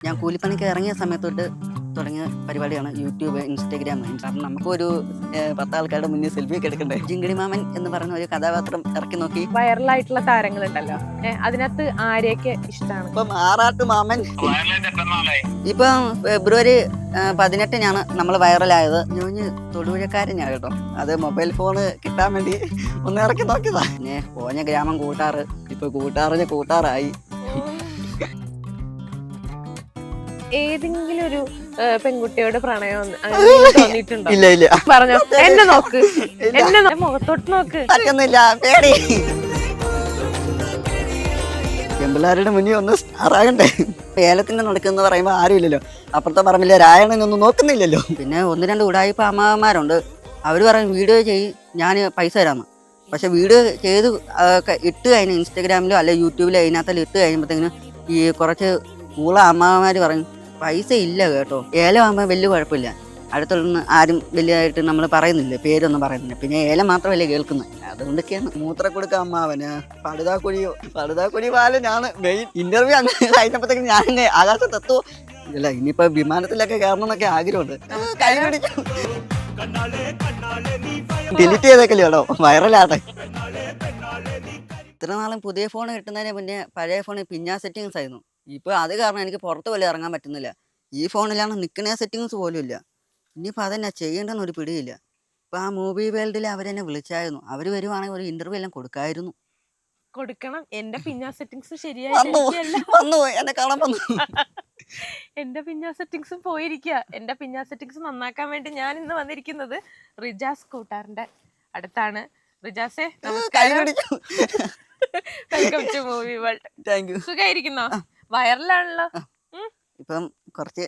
ഞാൻ കൂലിപ്പണിക്ക് ഇറങ്ങിയ സമയത്ത് തൊട്ട് തുടങ്ങിയ പരിപാടിയാണ് യൂട്യൂബ്, ഇൻസ്റ്റാഗ്രാം. കാരണം നമുക്കൊരു 10 ആൾക്കാരുടെ മുന്നിൽ സെൽഫി ഒക്കെ എടുക്കണ്ടേ. ജിങ്കിടി മാമൻ എന്ന് പറയുന്ന ഒരു കഥാപാത്രം ഇറക്കി നോക്കി. വൈറലായിട്ടുള്ള താരങ്ങളുണ്ടല്ലോ, അതിനകത്ത് ആരെയൊക്കെ ഇഷ്ടമാണ്? ഇപ്പം ആറാട്ട് മാമൻ ഇപ്പം ഫെബ്രുവരി 18-നാണ് നമ്മൾ വൈറലായത്. ഞാൻ തൊടുപുഴക്കാരനാണ് കേട്ടോ. അത് മൊബൈൽ ഫോണ് കിട്ടാൻ വേണ്ടി ഒന്ന് ഇറക്കി നോക്കിയതാ. പിന്നെ പോഞ്ഞ ഗ്രാമം കൂട്ടാറ്, ഇപ്പൊ കൂട്ടാറിന് കൂട്ടാറായി. ഏതെങ്കിലും ഒരു പെൺകുട്ടിയോട് പ്രണയം തോന്നിയിട്ടുണ്ടോ? ഇല്ല ഇല്ല. പറഞ്ഞോ, എന്നെ നോക്ക്, എന്നെ മുഖത്തോട്ട് നോക്ക്. പറ്റുന്നില്ല, പേടി. പെമ്പിള്ളാരുടെ മുന്നിൽ ഒന്ന് സ്റ്റാറാകണ്ടേ. ഏലത്തിന്റെ നടക്കുന്ന പറയുമ്പോൾ ആരും ഇല്ലല്ലോ. അപ്പുറത്തെ പറമ്പില്ല രായണനൊന്നും നോക്കുന്നില്ലല്ലോ. പിന്നെ 1-2 ഉടായിപ്പ് അമ്മമാരുണ്ട്. അവർ പറയും വീഡിയോ ചെയ്യും, ഞാൻ പൈസ തരാമെന്ന്. പക്ഷെ വീഡിയോ ചെയ്ത് ഇട്ട് കഴിഞ്ഞ് ഇൻസ്റ്റാഗ്രാമിലോ അല്ലെ യൂട്യൂബിലോ അതിനകത്തെല്ലാം ഇട്ട് കഴിയുമ്പോഴത്തേക്കിനും ഈ കുറച്ച് കൂള അമ്മമാർ പറയും പൈസ ഇല്ല കേട്ടോ. ഏലം ആകുമ്പോൾ വലിയ കുഴപ്പമില്ല, അടുത്തുള്ള ആരും വലിയതായിട്ട് നമ്മൾ പറയുന്നില്ല, പേരൊന്നും പറയുന്നില്ല. പിന്നെ ഏലം മാത്രമല്ലേ കേൾക്കുന്നത്. അതുകൊണ്ടൊക്കെയാണ് മൂത്രക്കൊടുക്ക അമ്മാവന് പടുതാക്കുഴി ബാലനാണ് മെയിൻ. ഇന്റർവ്യൂ അങ്ങനെ കഴിഞ്ഞപ്പോഴത്തേക്കും ഞാൻ ആകാശത്തെത്തോ ഇല്ല. ഇനിയിപ്പോ വിമാനത്തിലൊക്കെ കയറണം എന്നൊക്കെ ആഗ്രഹമുണ്ട്. കൈ പിടിക്കും, ഡിലീറ്റ് ചെയ്തേക്കല്ലോ കേട്ടോ, വൈറലാട്ടെ. ഇത്ര നാളും പുതിയ ഫോൺ കിട്ടുന്നതിന് മുന്നേ പഴയ ഫോണിൽ പിന്നാ സെറ്റിങ്സ് ആയിരുന്നു. ഇപ്പോൾ അത് കാരണം എനിക്ക് പുറത്ത് പോലും ഇറങ്ങാൻ പറ്റുന്നില്ല. ഈ ഫോണിലാണ് നിൽക്കുന്ന സെറ്റിങ്സ് പോലും ഇല്ല. ഇനിയിപ്പോൾ അതെന്നാ ചെയ്യേണ്ടെന്ന് ഒരു പിടിയില്ല. ഇപ്പോൾ ആ മൂവി വേൾഡിൽ അവരെന്നെ വിളിച്ചായിരുന്നു. അവർ വരുവാണെങ്കിൽ ഒരു ഇൻ്റർവ്യൂ എല്ലാം കൊടുക്കായിരുന്നു. കൊടുക്കണം. എന്റെ പിന്നാ സെറ്റിങ്സ് വന്നു എന്നെ കാണാൻ വന്നു. എന്റെ പിന്നാ സെറ്റിങ്സും പോയിരിക്കുക. എന്റെ പിന്നാ സെറ്റിങ്സ് നന്നാക്കാൻ വേണ്ടി ഞാൻ ഇന്ന് വന്നിരിക്കുന്നത് റിജാസ് കൂട്ടാറിന്റെ അടുത്താണ്. റിജാസേ, welcome to movie world. Thank you. സുഖായിരിക്കുന്നോ? വൈറലാണല്ലോ. ഇപ്പം കുറച്ച്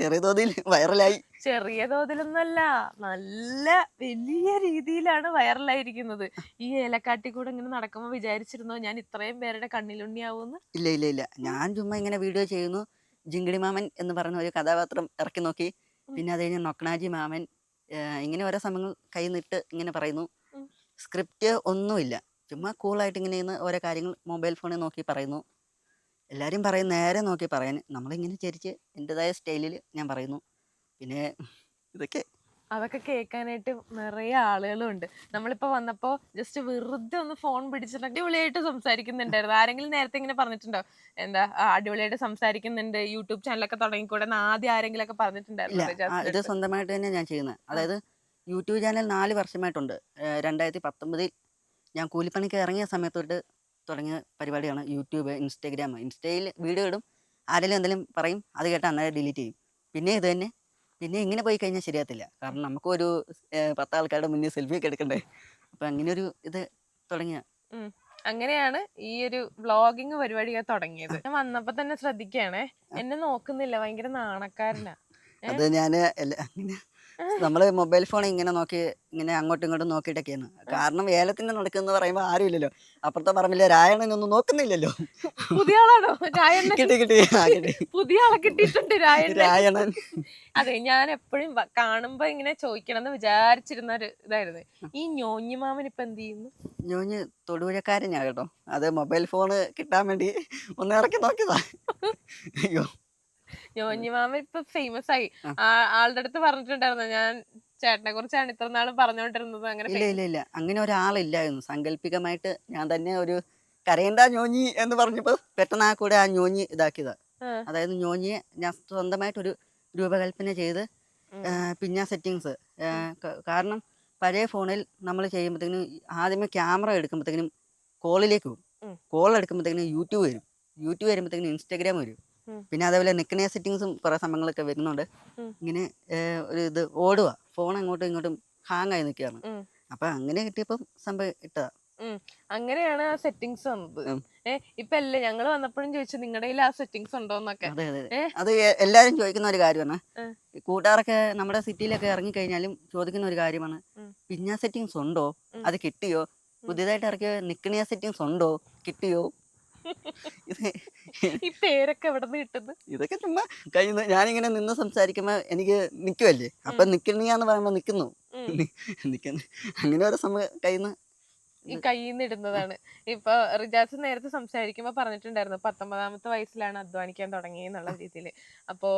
ചെറിയ തോതിൽ വൈറലായി. ചെറിയ തോതിലൊന്നല്ല, നല്ല വലിയ രീതിയിലാണ് വൈറലായിരിക്കുന്നത്. ഈ ഏലക്കാട്ടി കൂടെ ഇങ്ങനെ നടക്കുമ്പോൾ വിചാരിച്ചിരുന്നോ ഞാൻ ഇത്രയും പേരുടെ കണ്ണിലുണ്ണിയാവൂന്ന്? ഇല്ല ഇല്ല ഇല്ല. ഞാൻ ചുമ്മാ ഇങ്ങനെ വീഡിയോ ചെയ്യുന്നു. ജിങ്കിടി മാമൻ എന്ന് പറയുന്ന ഒരു കഥാപാത്രം ഇറക്കി നോക്കി. പിന്നെ അത് കഴിഞ്ഞ് നൊക്കണാജി മാമൻ, ഇങ്ങനെ ഓരോ സമയങ്ങൾ കൈ നിട്ട് ഇങ്ങനെ പറയുന്നു. സ്ക്രിപ്റ്റ് ഒന്നുമില്ല, ചുമ്മാ കൂളായിട്ട് ഇങ്ങനെ ഇന്ന് ഓരോ കാര്യങ്ങൾ മൊബൈൽ ഫോണിൽ നോക്കി പറയുന്നു. എല്ലാവരും പറയും നേരെ നോക്കി പറയാൻ, നമ്മളിങ്ങനെ ചരിച്ച് എൻ്റെതായ സ്റ്റൈലിൽ ഞാൻ പറയുന്നു. പിന്നെ ഇതൊക്കെ അതൊക്കെ കേൾക്കാനായിട്ട് നിറയെ ആളുകളും ഉണ്ട്. നമ്മളിപ്പോൾ വന്നപ്പോൾ ജസ്റ്റ് വെറുതെ ഒന്ന് ഫോൺ പിടിച്ചിട്ട് അടിപൊളിയായിട്ട് സംസാരിക്കുന്നുണ്ടായിരുന്നു. ആരെങ്കിലും നേരത്തെ ഇങ്ങനെ പറഞ്ഞിട്ടുണ്ടോ, എന്താ അടിപൊളിയായിട്ട് സംസാരിക്കുന്നുണ്ട്, യൂട്യൂബ് ചാനലൊക്കെ തുടങ്ങിക്കൂടെ ആദ്യം ആരെങ്കിലും ഒക്കെ പറഞ്ഞിട്ടുണ്ടായിരുന്നു? ഇത് സ്വന്തമായിട്ട് തന്നെ ഞാൻ ചെയ്യുന്നത്. അതായത് യൂട്യൂബ് ചാനൽ 4 വർഷമായിട്ടുണ്ട്. 2019 ഞാൻ കൂലിപ്പണിക്ക് ഇറങ്ങിയ സമയത്ത് തൊട്ട് തുടങ്ങിയ പരിപാടിയാണ് യൂട്യൂബ്, ഇൻസ്റ്റാഗ്രാം. ഇൻസ്റ്റയിൽ വീഡിയോ ഇടും, ആരെങ്കിലും എന്തെങ്കിലും പറയും, അത് കേട്ട് അന്നേരം ഡിലീറ്റ് ചെയ്യും. പിന്നെ ഇത് തന്നെ. പിന്നെ ഇങ്ങനെ പോയി കഴിഞ്ഞാൽ ശരിയാകത്തില്ല. കാരണം നമുക്കൊരു 10 ആൾക്കാരുടെ മുന്നിൽ സെൽഫി ഒക്കെ എടുക്കണ്ടേ. അപ്പം അങ്ങനെ ഒരു ഇത് തുടങ്ങിയ. അങ്ങനെയാണ് ഈ ഒരു വ്ളോഗിങ് പരിപാടി തുടങ്ങിയത്. ഞാൻ വന്നപ്പോ തന്നെ ശ്രദ്ധിക്കുകയാണേ, എന്നെ നോക്കുന്നില്ല, ഭയങ്കര നാണക്കാരനാ. അത് ഞാൻ അങ്ങനെ നമ്മള് മൊബൈൽ ഫോൺ ഇങ്ങനെ നോക്കി ഇങ്ങനെ അങ്ങോട്ടും ഇങ്ങോട്ടും നോക്കിയിട്ടൊക്കെയാണ്. കാരണം ഏലത്തിന്റെ നടക്കുന്ന പറയുമ്പോൾ ആരും ഇല്ലല്ലോ. അപ്പുറത്തെ പറമ്പില്ല രായണനൊന്നും നോക്കുന്നില്ലല്ലോ. പുതിയ ആളാണോ കിട്ടി പുതിയ ആളെ കിട്ടിയിട്ടുണ്ട് രായണൻ. അതെ, ഞാൻ എപ്പോഴും കാണുമ്പോ ഇങ്ങനെ ചോദിക്കണം എന്ന് വിചാരിച്ചിരുന്ന ഒരു ഇതായിരുന്നു. ഈ ഞോഞ്ഞി മാമൻ ഇപ്പൊ എന്ത് ചെയ്യുന്നു? ഞോഞ്ഞ് തൊടുപുഴക്കാരനാ കേട്ടോ. അത് മൊബൈൽ ഫോണ് കിട്ടാൻ വേണ്ടി ഒന്ന് ഇറക്കി നോക്കിയതാ. അയ്യോ, ഞോഞ്ഞി മാമൻ ഇപ്പൊ ഫേമസ് ആയി. ആളുടെ അടുത്ത് പറഞ്ഞിട്ടുണ്ടായിരുന്നു, ഞാൻ ചേട്ടനെ കുറിച്ചാണ് ഇത്ര നാളും പറഞ്ഞുകൊണ്ടിരുന്നത്. അങ്ങനെ ഇല്ല അങ്ങനെ ഒരാളില്ലായിരുന്നു. സാങ്കല്പികമായിട്ട് ഞാൻ തന്നെ ഒരു കരയണ്ട ഞോഞ്ഞി എന്ന് പറഞ്ഞപ്പോ പെട്ടെന്ന് ആ കൂടെ ആ ഞോഞ്ഞി ഇതാക്കിയതാ. അതായത് ഞോഞ്ഞിയെ ഞാൻ സ്വന്തമായിട്ടൊരു രൂപകൽപ്പന ചെയ്ത് പിന്നെ സെറ്റിങ്സ്. കാരണം പഴയ ഫോണിൽ നമ്മൾ ചെയ്യുമ്പോഴത്തേക്കിനും ആദ്യമേ ക്യാമറ എടുക്കുമ്പോഴത്തേക്കിനും കോളിലേക്ക് പോകും. കോൾ എടുക്കുമ്പോഴത്തേക്കിനും യൂട്യൂബ് വരും. യൂട്യൂബ് വരുമ്പോഴത്തേക്കിനും ഇൻസ്റ്റാഗ്രാം വരും. പിന്നെ അതേപോലെ നിൽക്കുന്ന സെറ്റിങ്സും കുറേ സമയങ്ങളൊക്കെ വരുന്നുണ്ട്. ഇങ്ങനെ ഒരു ഇത് ഓടുക, ഫോൺ അങ്ങോട്ടും ഇങ്ങോട്ടും ഹാങ് ആയി നിൽക്കുകയാണ്. അപ്പൊ അങ്ങനെ കിട്ടിയപ്പം സംഭവം ഇട്ടതാ. അങ്ങനെയാണ് ആ സെറ്റിങ്സ് വന്നത്. ഇപ്പൊ അല്ലേ ഞങ്ങള് വന്നപ്പോഴും ചോദിച്ചു നിങ്ങളുടെ കയ്യിൽ ആ സെറ്റിങ്സ് ഉണ്ടോന്നൊക്കെ. അതെ അത് എല്ലാരും ചോദിക്കുന്ന ഒരു കാര്യമാണ്. കൂട്ടുകാരൊക്കെ നമ്മുടെ സിറ്റിയിലൊക്കെ ഇറങ്ങിക്കഴിഞ്ഞാലും ചോദിക്കുന്ന ഒരു കാര്യമാണ്, പിന്നെ സെറ്റിങ്സ് ഉണ്ടോ, അത് കിട്ടിയോ, പുതിയതായിട്ട് ഇറക്കിയ നിക്കണിയ സെറ്റിങ്സ് ഉണ്ടോ, കിട്ടിയോ. ഈ പേരൊക്കെ എവിടെ നിന്ന് കിട്ടുന്നു? ഇതൊക്കെ ചുമ്മാ കഴിയുന്ന ഞാനിങ്ങനെ നിന്ന് സംസാരിക്കുമ്പോ എനിക്ക് നിക്കുവല്ലേ, അപ്പൊ നിക്കണിയാന്ന് പറയുമ്പോ നിക്കുന്നു. അങ്ങനെ ഓരോ സമയം കഴിയുന്ന ഈ കയ്യിൽ നിന്ന് ഇടുന്നതാണ്. ഇപ്പൊ റിജാസ് നേരത്തെ സംസാരിക്കുമ്പോ പറഞ്ഞിട്ടുണ്ടായിരുന്നു 19ാമത്തെ വയസ്സിലാണ് അധ്വാനിക്കാൻ തുടങ്ങിയെന്നുള്ള രീതിയിൽ. അപ്പോ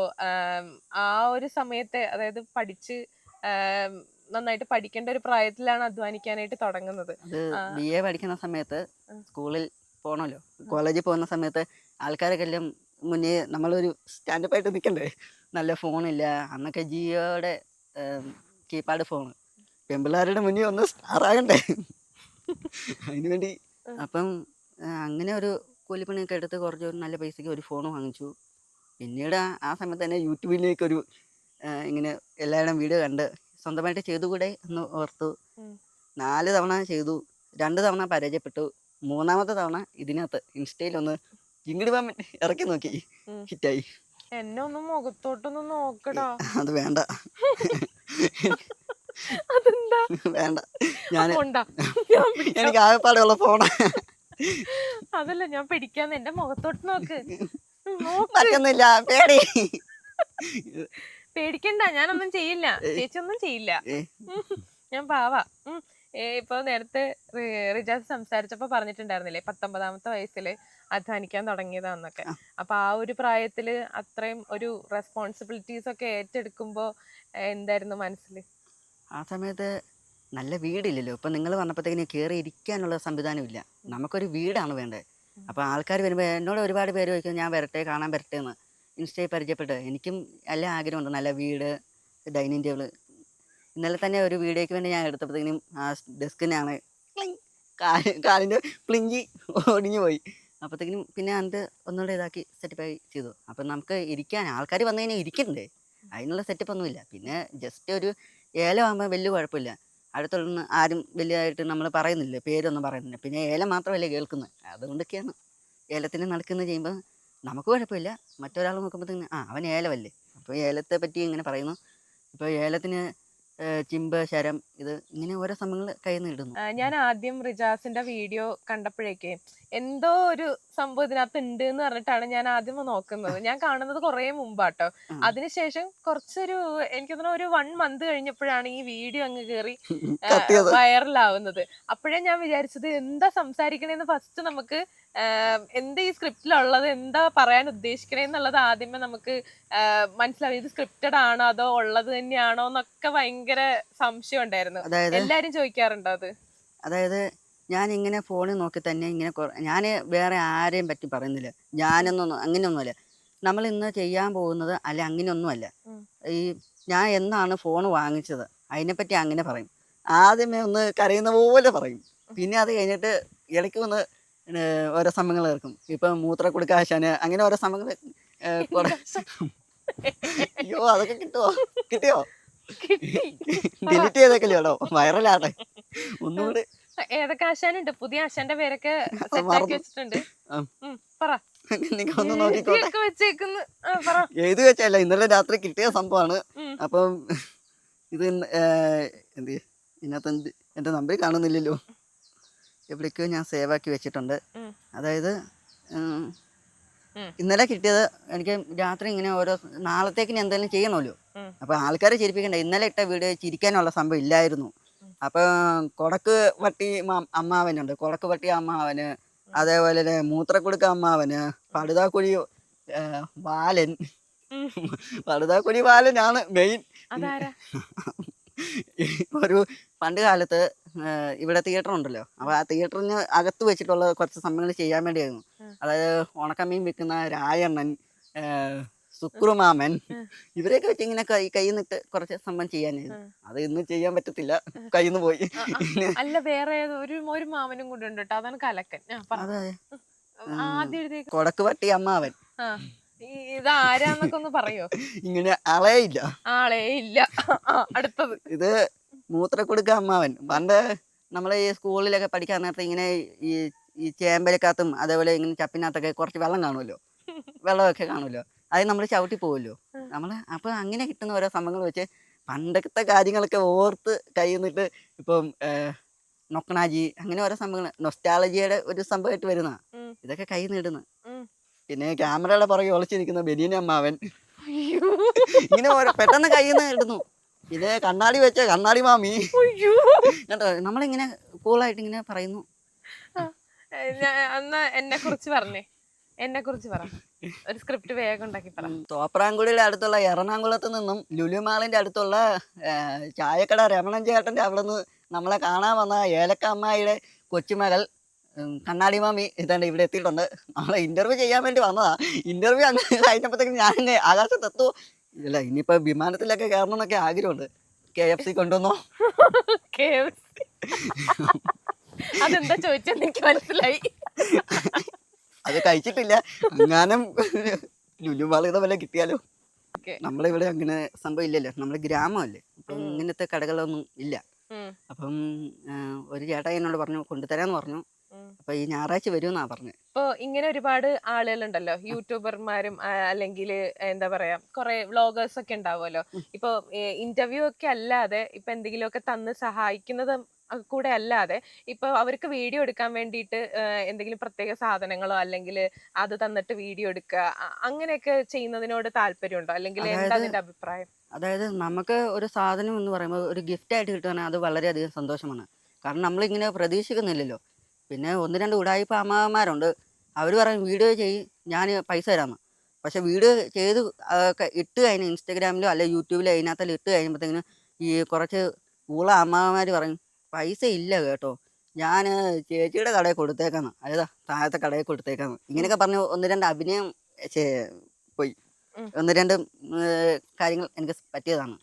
ആ ഒരു സമയത്തെ, അതായത് പഠിച്ച് നന്നായിട്ട് പഠിക്കേണ്ട ഒരു പ്രായത്തിലാണ് അധ്വാനിക്കാനായിട്ട് തുടങ്ങുന്നത്. അത് BA പഠിക്കുന്ന സമയത്ത് സ്കൂളിൽ പോകണമല്ലോ, കോളേജിൽ പോകുന്ന സമയത്ത് ആൾക്കാരൊക്കെ എല്ലാം മുന്നേ നമ്മളൊരു സ്റ്റാൻഡപ്പായിട്ട് നിൽക്കണ്ടേ. നല്ല ഫോണില്ല അന്നൊക്കെ, ജിയോയുടെ കീപാഡ് ഫോണ്. പെമ്പിള്ളാരുടെ മുന്നിൽ ഒന്ന് സ്റ്റാറാകണ്ടേ, അതിനു വേണ്ടി. അപ്പം അങ്ങനെ ഒരു കൂലിപ്പണിയൊക്കെ എടുത്ത് കുറച്ച് നല്ല പൈസയ്ക്ക് ഒരു ഫോൺ വാങ്ങിച്ചു. പിന്നീട് ആ സമയത്ത് തന്നെ യൂട്യൂബിലേക്കൊരു ഇങ്ങനെ എല്ലാവരുടെയും വീഡിയോ കണ്ട് സ്വന്തമായിട്ട് ചെയ്തുകൂടെ എന്ന് ഓർത്തു. 4 തവണ ചെയ്തു, 2 തവണ പരാജയപ്പെട്ടു. 3ാമത്തെ തവണ ഇതിനകത്ത് ഇൻസ്റ്റയിലൊന്ന് ഇങ്ങോട്ട് പോകാൻ ഇറക്കി നോക്കി, ഹിറ്റായി. എന്നെ ഒന്ന് മുഖത്തോട്ടൊന്ന് നോക്കടാ. അത് വേണ്ട അതെന്താ വേണ്ട, ഞാൻ കൊണ്ടാ എനിക്ക് ആകെപ്പാടുള്ള ഫോണാ. അതല്ല, ഞാൻ പിടിക്കാന്ന്. എന്റെ മുഖത്തോട്ട് നോക്ക്. പറ്റുന്നില്ല, പേടി. പേടിക്കണ്ട, ഞാനൊന്നും ചെയ്യില്ല. ചേച്ചി ഒന്നും ചെയ്യില്ല. ഞാൻ പാവാ. ഇപ്പൊ നേരത്തെ റിജാസ് സംസാരിച്ചപ്പോ പറഞ്ഞിട്ടുണ്ടായിരുന്നില്ലേ 19ാമത്തെ വയസ്സില് അധ്വാനിക്കാൻ തുടങ്ങിയതാന്നൊക്കെ. അപ്പൊ ആ ഒരു പ്രായത്തില് അത്രയും ഒരു റെസ്പോൺസിബിലിറ്റീസ് ഒക്കെ ഏറ്റെടുക്കുമ്പോ എന്തായിരുന്നു മനസ്സിൽ? ആ സമയത്ത് നല്ല വീടില്ലല്ലോ. ഇപ്പം നിങ്ങൾ പറഞ്ഞപ്പോഴത്തേക്കിന് കയറി ഇരിക്കാനുള്ള സംവിധാനം ഇല്ല. നമുക്കൊരു വീടാണ് വേണ്ടത്. അപ്പോൾ ആൾക്കാർ വരുമ്പോൾ എന്നോട് ഒരുപാട് പേര് ചോദിക്കും ഞാൻ വരട്ടെ, കാണാൻ വരട്ടെ എന്ന്. ഇൻസ്റ്റയിൽ പരിചയപ്പെട്ട് എനിക്കും എല്ലാ ആഗ്രഹമുണ്ട്, നല്ല വീട്, ഡൈനിങ് ടേബിള്. ഇന്നലെ തന്നെ ഒരു വീഡിയോയ്ക്ക് വേണ്ടി ഞാൻ എടുത്തപ്പോഴത്തേക്കിനും ആ ഡെസ്കിനാണ് കാലിൻ്റെ പ്ലിഞ്ചി ഒടിഞ്ഞു പോയി. അപ്പോഴത്തേക്കിനും പിന്നെ അത് ഒന്നുകൂടെ ഇതാക്കി സെറ്റപ്പായി ചെയ്തു. അപ്പം നമുക്ക് ഇരിക്കാൻ ആൾക്കാർ വന്നു കഴിഞ്ഞാൽ ഇരിക്കണ്ടേ, അതിനുള്ള സെറ്റപ്പ് ഒന്നുമില്ല. പിന്നെ ജസ്റ്റ് ഒരു ഏലമാകുമ്പോൾ വലിയ കുഴപ്പമില്ല. അടുത്തുള്ള ആരും വലിയതായിട്ട് നമ്മൾ പറയുന്നില്ല, പേരൊന്നും പറയുന്നില്ല. പിന്നെ ഏലം മാത്രമല്ലേ കേൾക്കുന്നത്, അതുകൊണ്ടൊക്കെയാണ് ഏലത്തിന് നടക്കുന്നത്. ചെയ്യുമ്പോൾ നമുക്ക് കുഴപ്പമില്ല. മറ്റൊരാൾ നോക്കുമ്പോഴത്തേന് അവൻ ഏലമല്ലേ, അപ്പോൾ ഏലത്തെ പറ്റി ഇങ്ങനെ പറയുന്നു. ഇപ്പോൾ ഏലത്തിന് ചിമ്പ്, ശരം, ഇത് ഇങ്ങനെ ഓരോ സംഭവങ്ങൾ കയ്യിൽ നിന്ന് ഇടുന്നു. ഞാൻ ആദ്യം റിജാസിന്റെ വീഡിയോ കണ്ടപ്പോഴേക്ക് എന്തോ ഒരു സംഭവം ഇതിനകത്ത് ഉണ്ട് എന്ന് പറഞ്ഞിട്ടാണ് ഞാൻ ആദ്യം നോക്കുന്നത്. ഞാൻ കാണുന്നത് കുറെ മുമ്പാട്ടോ. അതിനുശേഷം കുറച്ചൊരു എനിക്ക് തോന്നുന്നു ഒരു 1 മന്ത് കഴിഞ്ഞപ്പോഴാണ് ഈ വീഡിയോ അങ്ങ് കയറി വൈറലാവുന്നത്. അപ്പോഴേ ഞാൻ വിചാരിച്ചത് എന്താ സംസാരിക്കണേന്ന് ഫസ്റ്റ് നമുക്ക് എന്താ ഈ സ്ക്രിപ്റ്റിലുള്ളത്, എന്താ പറയാൻ ഉദ്ദേശിക്കണേന്നുള്ളത് ആദ്യമേ നമുക്ക് മനസ്സിലാവും. ഇത് സ്ക്രിപ്റ്റഡ് ആണോ അതോ ഉള്ളത് തന്നെയാണോ എന്നൊക്കെ ഭയങ്കര സംശയം ഉണ്ടായിരുന്നു. എല്ലാരും ചോദിക്കാറുണ്ടോ അത്? അതായത് ഞാൻ ഇങ്ങനെ ഫോണിൽ നോക്കി തന്നെ ഇങ്ങനെ ഞാൻ വേറെ ആരെയും പറ്റി പറയുന്നില്ല, ഞാനൊന്നും അങ്ങനെയൊന്നുമല്ല. നമ്മൾ ഇന്ന് ചെയ്യാൻ പോകുന്നത് അല്ല അങ്ങനെയൊന്നുമല്ല. ഈ ഞാൻ എന്നാണ് ഫോൺ വാങ്ങിച്ചത് അതിനെപ്പറ്റി അങ്ങനെ പറയും. ആദ്യമേ ഒന്ന് കരയുന്ന പോലെ പറയും. പിന്നെ അത് കഴിഞ്ഞിട്ട് ഇടയ്ക്ക് ഒന്ന് ഓരോ സംഭവങ്ങൾ കേൾക്കും. ഇപ്പം മൂത്രക്കുടുക്കാശാന് അങ്ങനെ ഓരോ സംഭവങ്ങൾ. അയ്യോ അതൊക്കെ കിട്ടിയോ? ഡിലീറ്റ് ചെയ്തേക്കല്ലോ, വൈറലാട്ടെ ഒന്നുകൂടി. ഏതൊക്കെ ആശാനുണ്ട്? പുതിയ ആശാന്റെ പേരൊക്കെ സെറ്റാക്കി വെച്ചിട്ടുണ്ട്. പറ. ഒന്ന് നോക്കിക്കോട്ടെ. വെച്ചേക്കുന്നു. എഴുതി വെച്ചല്ല, ഇന്നലെ രാത്രി കിട്ടിയ സംഭവമാണ്. അപ്പം ഇത് എന്ത് ഇതിനകത്ത് എൻ്റെ നമ്പർ കാണുന്നില്ലല്ലോ, എവിടേക്കോ ഞാൻ സേവ് ആക്കി വെച്ചിട്ടുണ്ട്. അതായത് ഇന്നലെ കിട്ടിയത്. എനിക്ക് രാത്രി ഇങ്ങനെ ഓരോ നാളത്തേക്കിന് എന്തെങ്കിലും ചെയ്യണമല്ലോ, അപ്പോൾ ആൾക്കാരെ ചിരിപ്പിക്കണ്ടേ. ഇന്നലെ ഇട്ട വീഡിയോ ചിരിക്കാനുള്ള സംഭവം ഇല്ലായിരുന്നു. അപ്പം കൊടക്ക് വട്ടി അമ്മാവനുണ്ട്, കൊടക്ക് വട്ടി അമ്മാവന്, അതേപോലെ തന്നെ മൂത്രക്കുടുക്ക അമ്മാവന്, പടുതാക്കുഴി ബാലൻ. പടുതാക്കുഴി ബാലനാണ് മെയിൻ. ഒരു പണ്ട് കാലത്ത് ഇവിടെ തിയേറ്റർ ഉണ്ടല്ലോ, അപ്പോൾ ആ തിയേറ്ററിന് അകത്ത് വെച്ചിട്ടുള്ള കുറച്ച് സംഭവങ്ങൾ ചെയ്യാൻ വേണ്ടിയായിരുന്നു. അതായത് ഉണക്കമീൻ വിൽക്കുന്ന രായണ്ണൻ, സുക്രുമാമൻ, ഇവരെയൊക്കെ വെച്ച് ഇങ്ങനെ കയ്യിൽ നിന്നിട്ട് കുറച്ച് സംഭവം ചെയ്യാനായിരുന്നു. അത് ഇന്ന് ചെയ്യാൻ പറ്റത്തില്ല, കയ്യിൽ നിന്ന് പോയി. അല്ല, വേറെ ഒരു മാമനും കൂടെ ഉണ്ട് കേട്ടോ, അതാണ് കലക്കൻ. കൊടക്ക് വട്ടി അമ്മാവൻ. ഇത് ആരാന്നൊക്കെ ഒന്ന് പറയോ? ഇങ്ങനെ ആളേ ഇല്ല. അടുത്തത് ഇത് മൂത്രക്കുടുക്ക അമ്മാവൻ. പണ്ട് നമ്മളെ ഈ സ്കൂളിലൊക്കെ പഠിക്കാൻ നേരത്തെ ഇങ്ങനെ ഈ ചേമ്പലക്കകത്തും അതേപോലെ ഇങ്ങനെ ചപ്പിനകത്തൊക്കെ കുറച്ച് വെള്ളം കാണുമല്ലോ, വെള്ളമൊക്കെ കാണുമല്ലോ, അത് നമ്മൾ ചവിട്ടി പോകുമല്ലോ നമ്മൾ. അപ്പോൾ അങ്ങനെ കിട്ടുന്ന ഓരോ സംഭവങ്ങൾ വെച്ച് പണ്ടത്തെ കാര്യങ്ങളൊക്കെ ഓർത്ത് കയ്യിൽ നിന്നിട്ട് ഇപ്പം നൊക്കണാജി അങ്ങനെ ഓരോ സംഭവങ്ങൾ നൊസ്റ്റാളജിയുടെ ഒരു സംഭവമായിട്ട് വരുന്ന ഇതൊക്കെ കയ്യിൽ നിന്ന് ഇടുന്നു. പിന്നെ ക്യാമറയുടെ പുറകെ ഒളിച്ചിരിക്കുന്ന ബെനീന അമ്മാവൻ ഇങ്ങനെ ഓരോ പെട്ടെന്ന് കയ്യിൽ നിന്ന് ഇടുന്നു. പിന്നെ കണ്ണാടി വെച്ച കണ്ണാടി മാമി കേട്ടോ. നമ്മളിങ്ങനെ കൂളായിട്ട് ഇങ്ങനെ പറയുന്നു. എന്നാ എന്നെ കുറിച്ച് പറഞ്ഞേ, എന്നെ കുറിച്ച് പറ, ഒരു സ്ക്രിപ്റ്റ് വേഗം ഉണ്ടാക്കി പറ. തോപ്രാംകുടിയുടെ അടുത്തുള്ള എറണാകുളത്ത് നിന്നും ലുലുമാളിന്റെ അടുത്തുള്ള ചായക്കട രമണൻ ചേട്ടന്റെ അവിടെ നിന്ന് നമ്മളെ കാണാൻ വന്ന ഏലക്കമ്മായിയുടെ കൊച്ചുമകൾ കണ്ണാടി മാമി ഇതാണ്ട് ഇവിടെ എത്തിയിട്ടുണ്ട്. നമ്മളെ ഇന്റർവ്യൂ ചെയ്യാൻ വേണ്ടി വന്നതാ. ഇന്റർവ്യൂ അങ്ങനെ കഴിഞ്ഞപ്പോഴത്തേക്കും ഞാൻ ആകാശത്തെത്തോ ഇല്ല, ഇനിയിപ്പോ വിമാനത്തിലൊക്കെ കയറണം എന്നൊക്കെ ആഗ്രഹമുണ്ട്. KFC കൊണ്ടുവന്നോ? അതെന്താ ചോദിച്ചെന്ന് എനിക്ക് മനസ്സിലായി. അത് കഴിച്ചിട്ടില്ല. എങ്ങാനും ലുലുമാളിയുടെ വല്ല കിട്ടിയാലോ. നമ്മളിവിടെ അങ്ങനെ സംഭവം ഇല്ലല്ലോ, നമ്മള് ഗ്രാമമല്ലേ, അപ്പം ഇങ്ങനത്തെ കടകളൊന്നും ഇല്ല. അപ്പം ഒരു ചേട്ടാ എന്നോട് പറഞ്ഞു കൊണ്ടുതരാന്ന് പറഞ്ഞു. അപ്പൊ ഈ ഞായറാഴ്ച വരുമെന്നാ പറഞ്ഞത്. ഇപ്പൊ ഇങ്ങനെ ഒരുപാട് ആളുകളുണ്ടല്ലോ, യൂട്യൂബർമാരും അല്ലെങ്കിൽ എന്താ പറയാ കുറെ വ്ളോഗേഴ്സ് ഒക്കെ ഉണ്ടാവുമല്ലോ. ഇപ്പൊ ഇന്റർവ്യൂ ഒക്കെ അല്ലാതെ ഇപ്പൊ എന്തെങ്കിലുമൊക്കെ തന്ന് സഹായിക്കുന്നത് കൂടെ അല്ലാതെ ഇപ്പൊ അവർക്ക് വീഡിയോ എടുക്കാൻ വേണ്ടിയിട്ട് എന്തെങ്കിലും പ്രത്യേക സാധനങ്ങളോ അല്ലെങ്കിൽ അത് തന്നിട്ട് വീഡിയോ എടുക്കുക അങ്ങനെയൊക്കെ ചെയ്യുന്നതിനോട് താല്പര്യമുണ്ടോ, അല്ലെങ്കിൽ എന്താ അതിന്റെ അഭിപ്രായം? അതായത് നമുക്ക് ഒരു സാധനം എന്ന് പറയുമ്പോൾ ഒരു ഗിഫ്റ്റ് ആയിട്ട് കിട്ടുകയാണെങ്കിൽ അത് വളരെയധികം സന്തോഷമാണ്. കാരണം നമ്മളിങ്ങനെ പ്രതീക്ഷിക്കുന്നില്ലല്ലോ. പിന്നെ 1-2 ഉടായിപ്പ് അമ്മാവന്മാരുണ്ട്. അവർ പറയും വീഡിയോ ചെയ്യ്, ഞാൻ പൈസ തരാമെന്ന്. പക്ഷെ വീഡിയോ ചെയ്ത് ഇട്ട് കഴിഞ്ഞ് ഇൻസ്റ്റാഗ്രാമിലോ അല്ലെ യൂട്യൂബിലോ അതിനകത്തെല്ലാം ഇട്ട് കഴിയുമ്പോഴത്തേക്കിന് ഈ കുറച്ച് ഊള അമ്മാവന്മാർ പറയും പൈസ ഇല്ല കേട്ടോ, ഞാൻ ചേച്ചിയുടെ കടയിൽ കൊടുത്തേക്കാന്ന്, അതാ താഴത്തെ കടയിൽ കൊടുത്തേക്കാന്ന്. ഇങ്ങനെയൊക്കെ പറഞ്ഞ് 1-2 അഭിനയം പോയി. 1-2 കാര്യങ്ങൾ എനിക്ക് പറ്റിയതാണ്.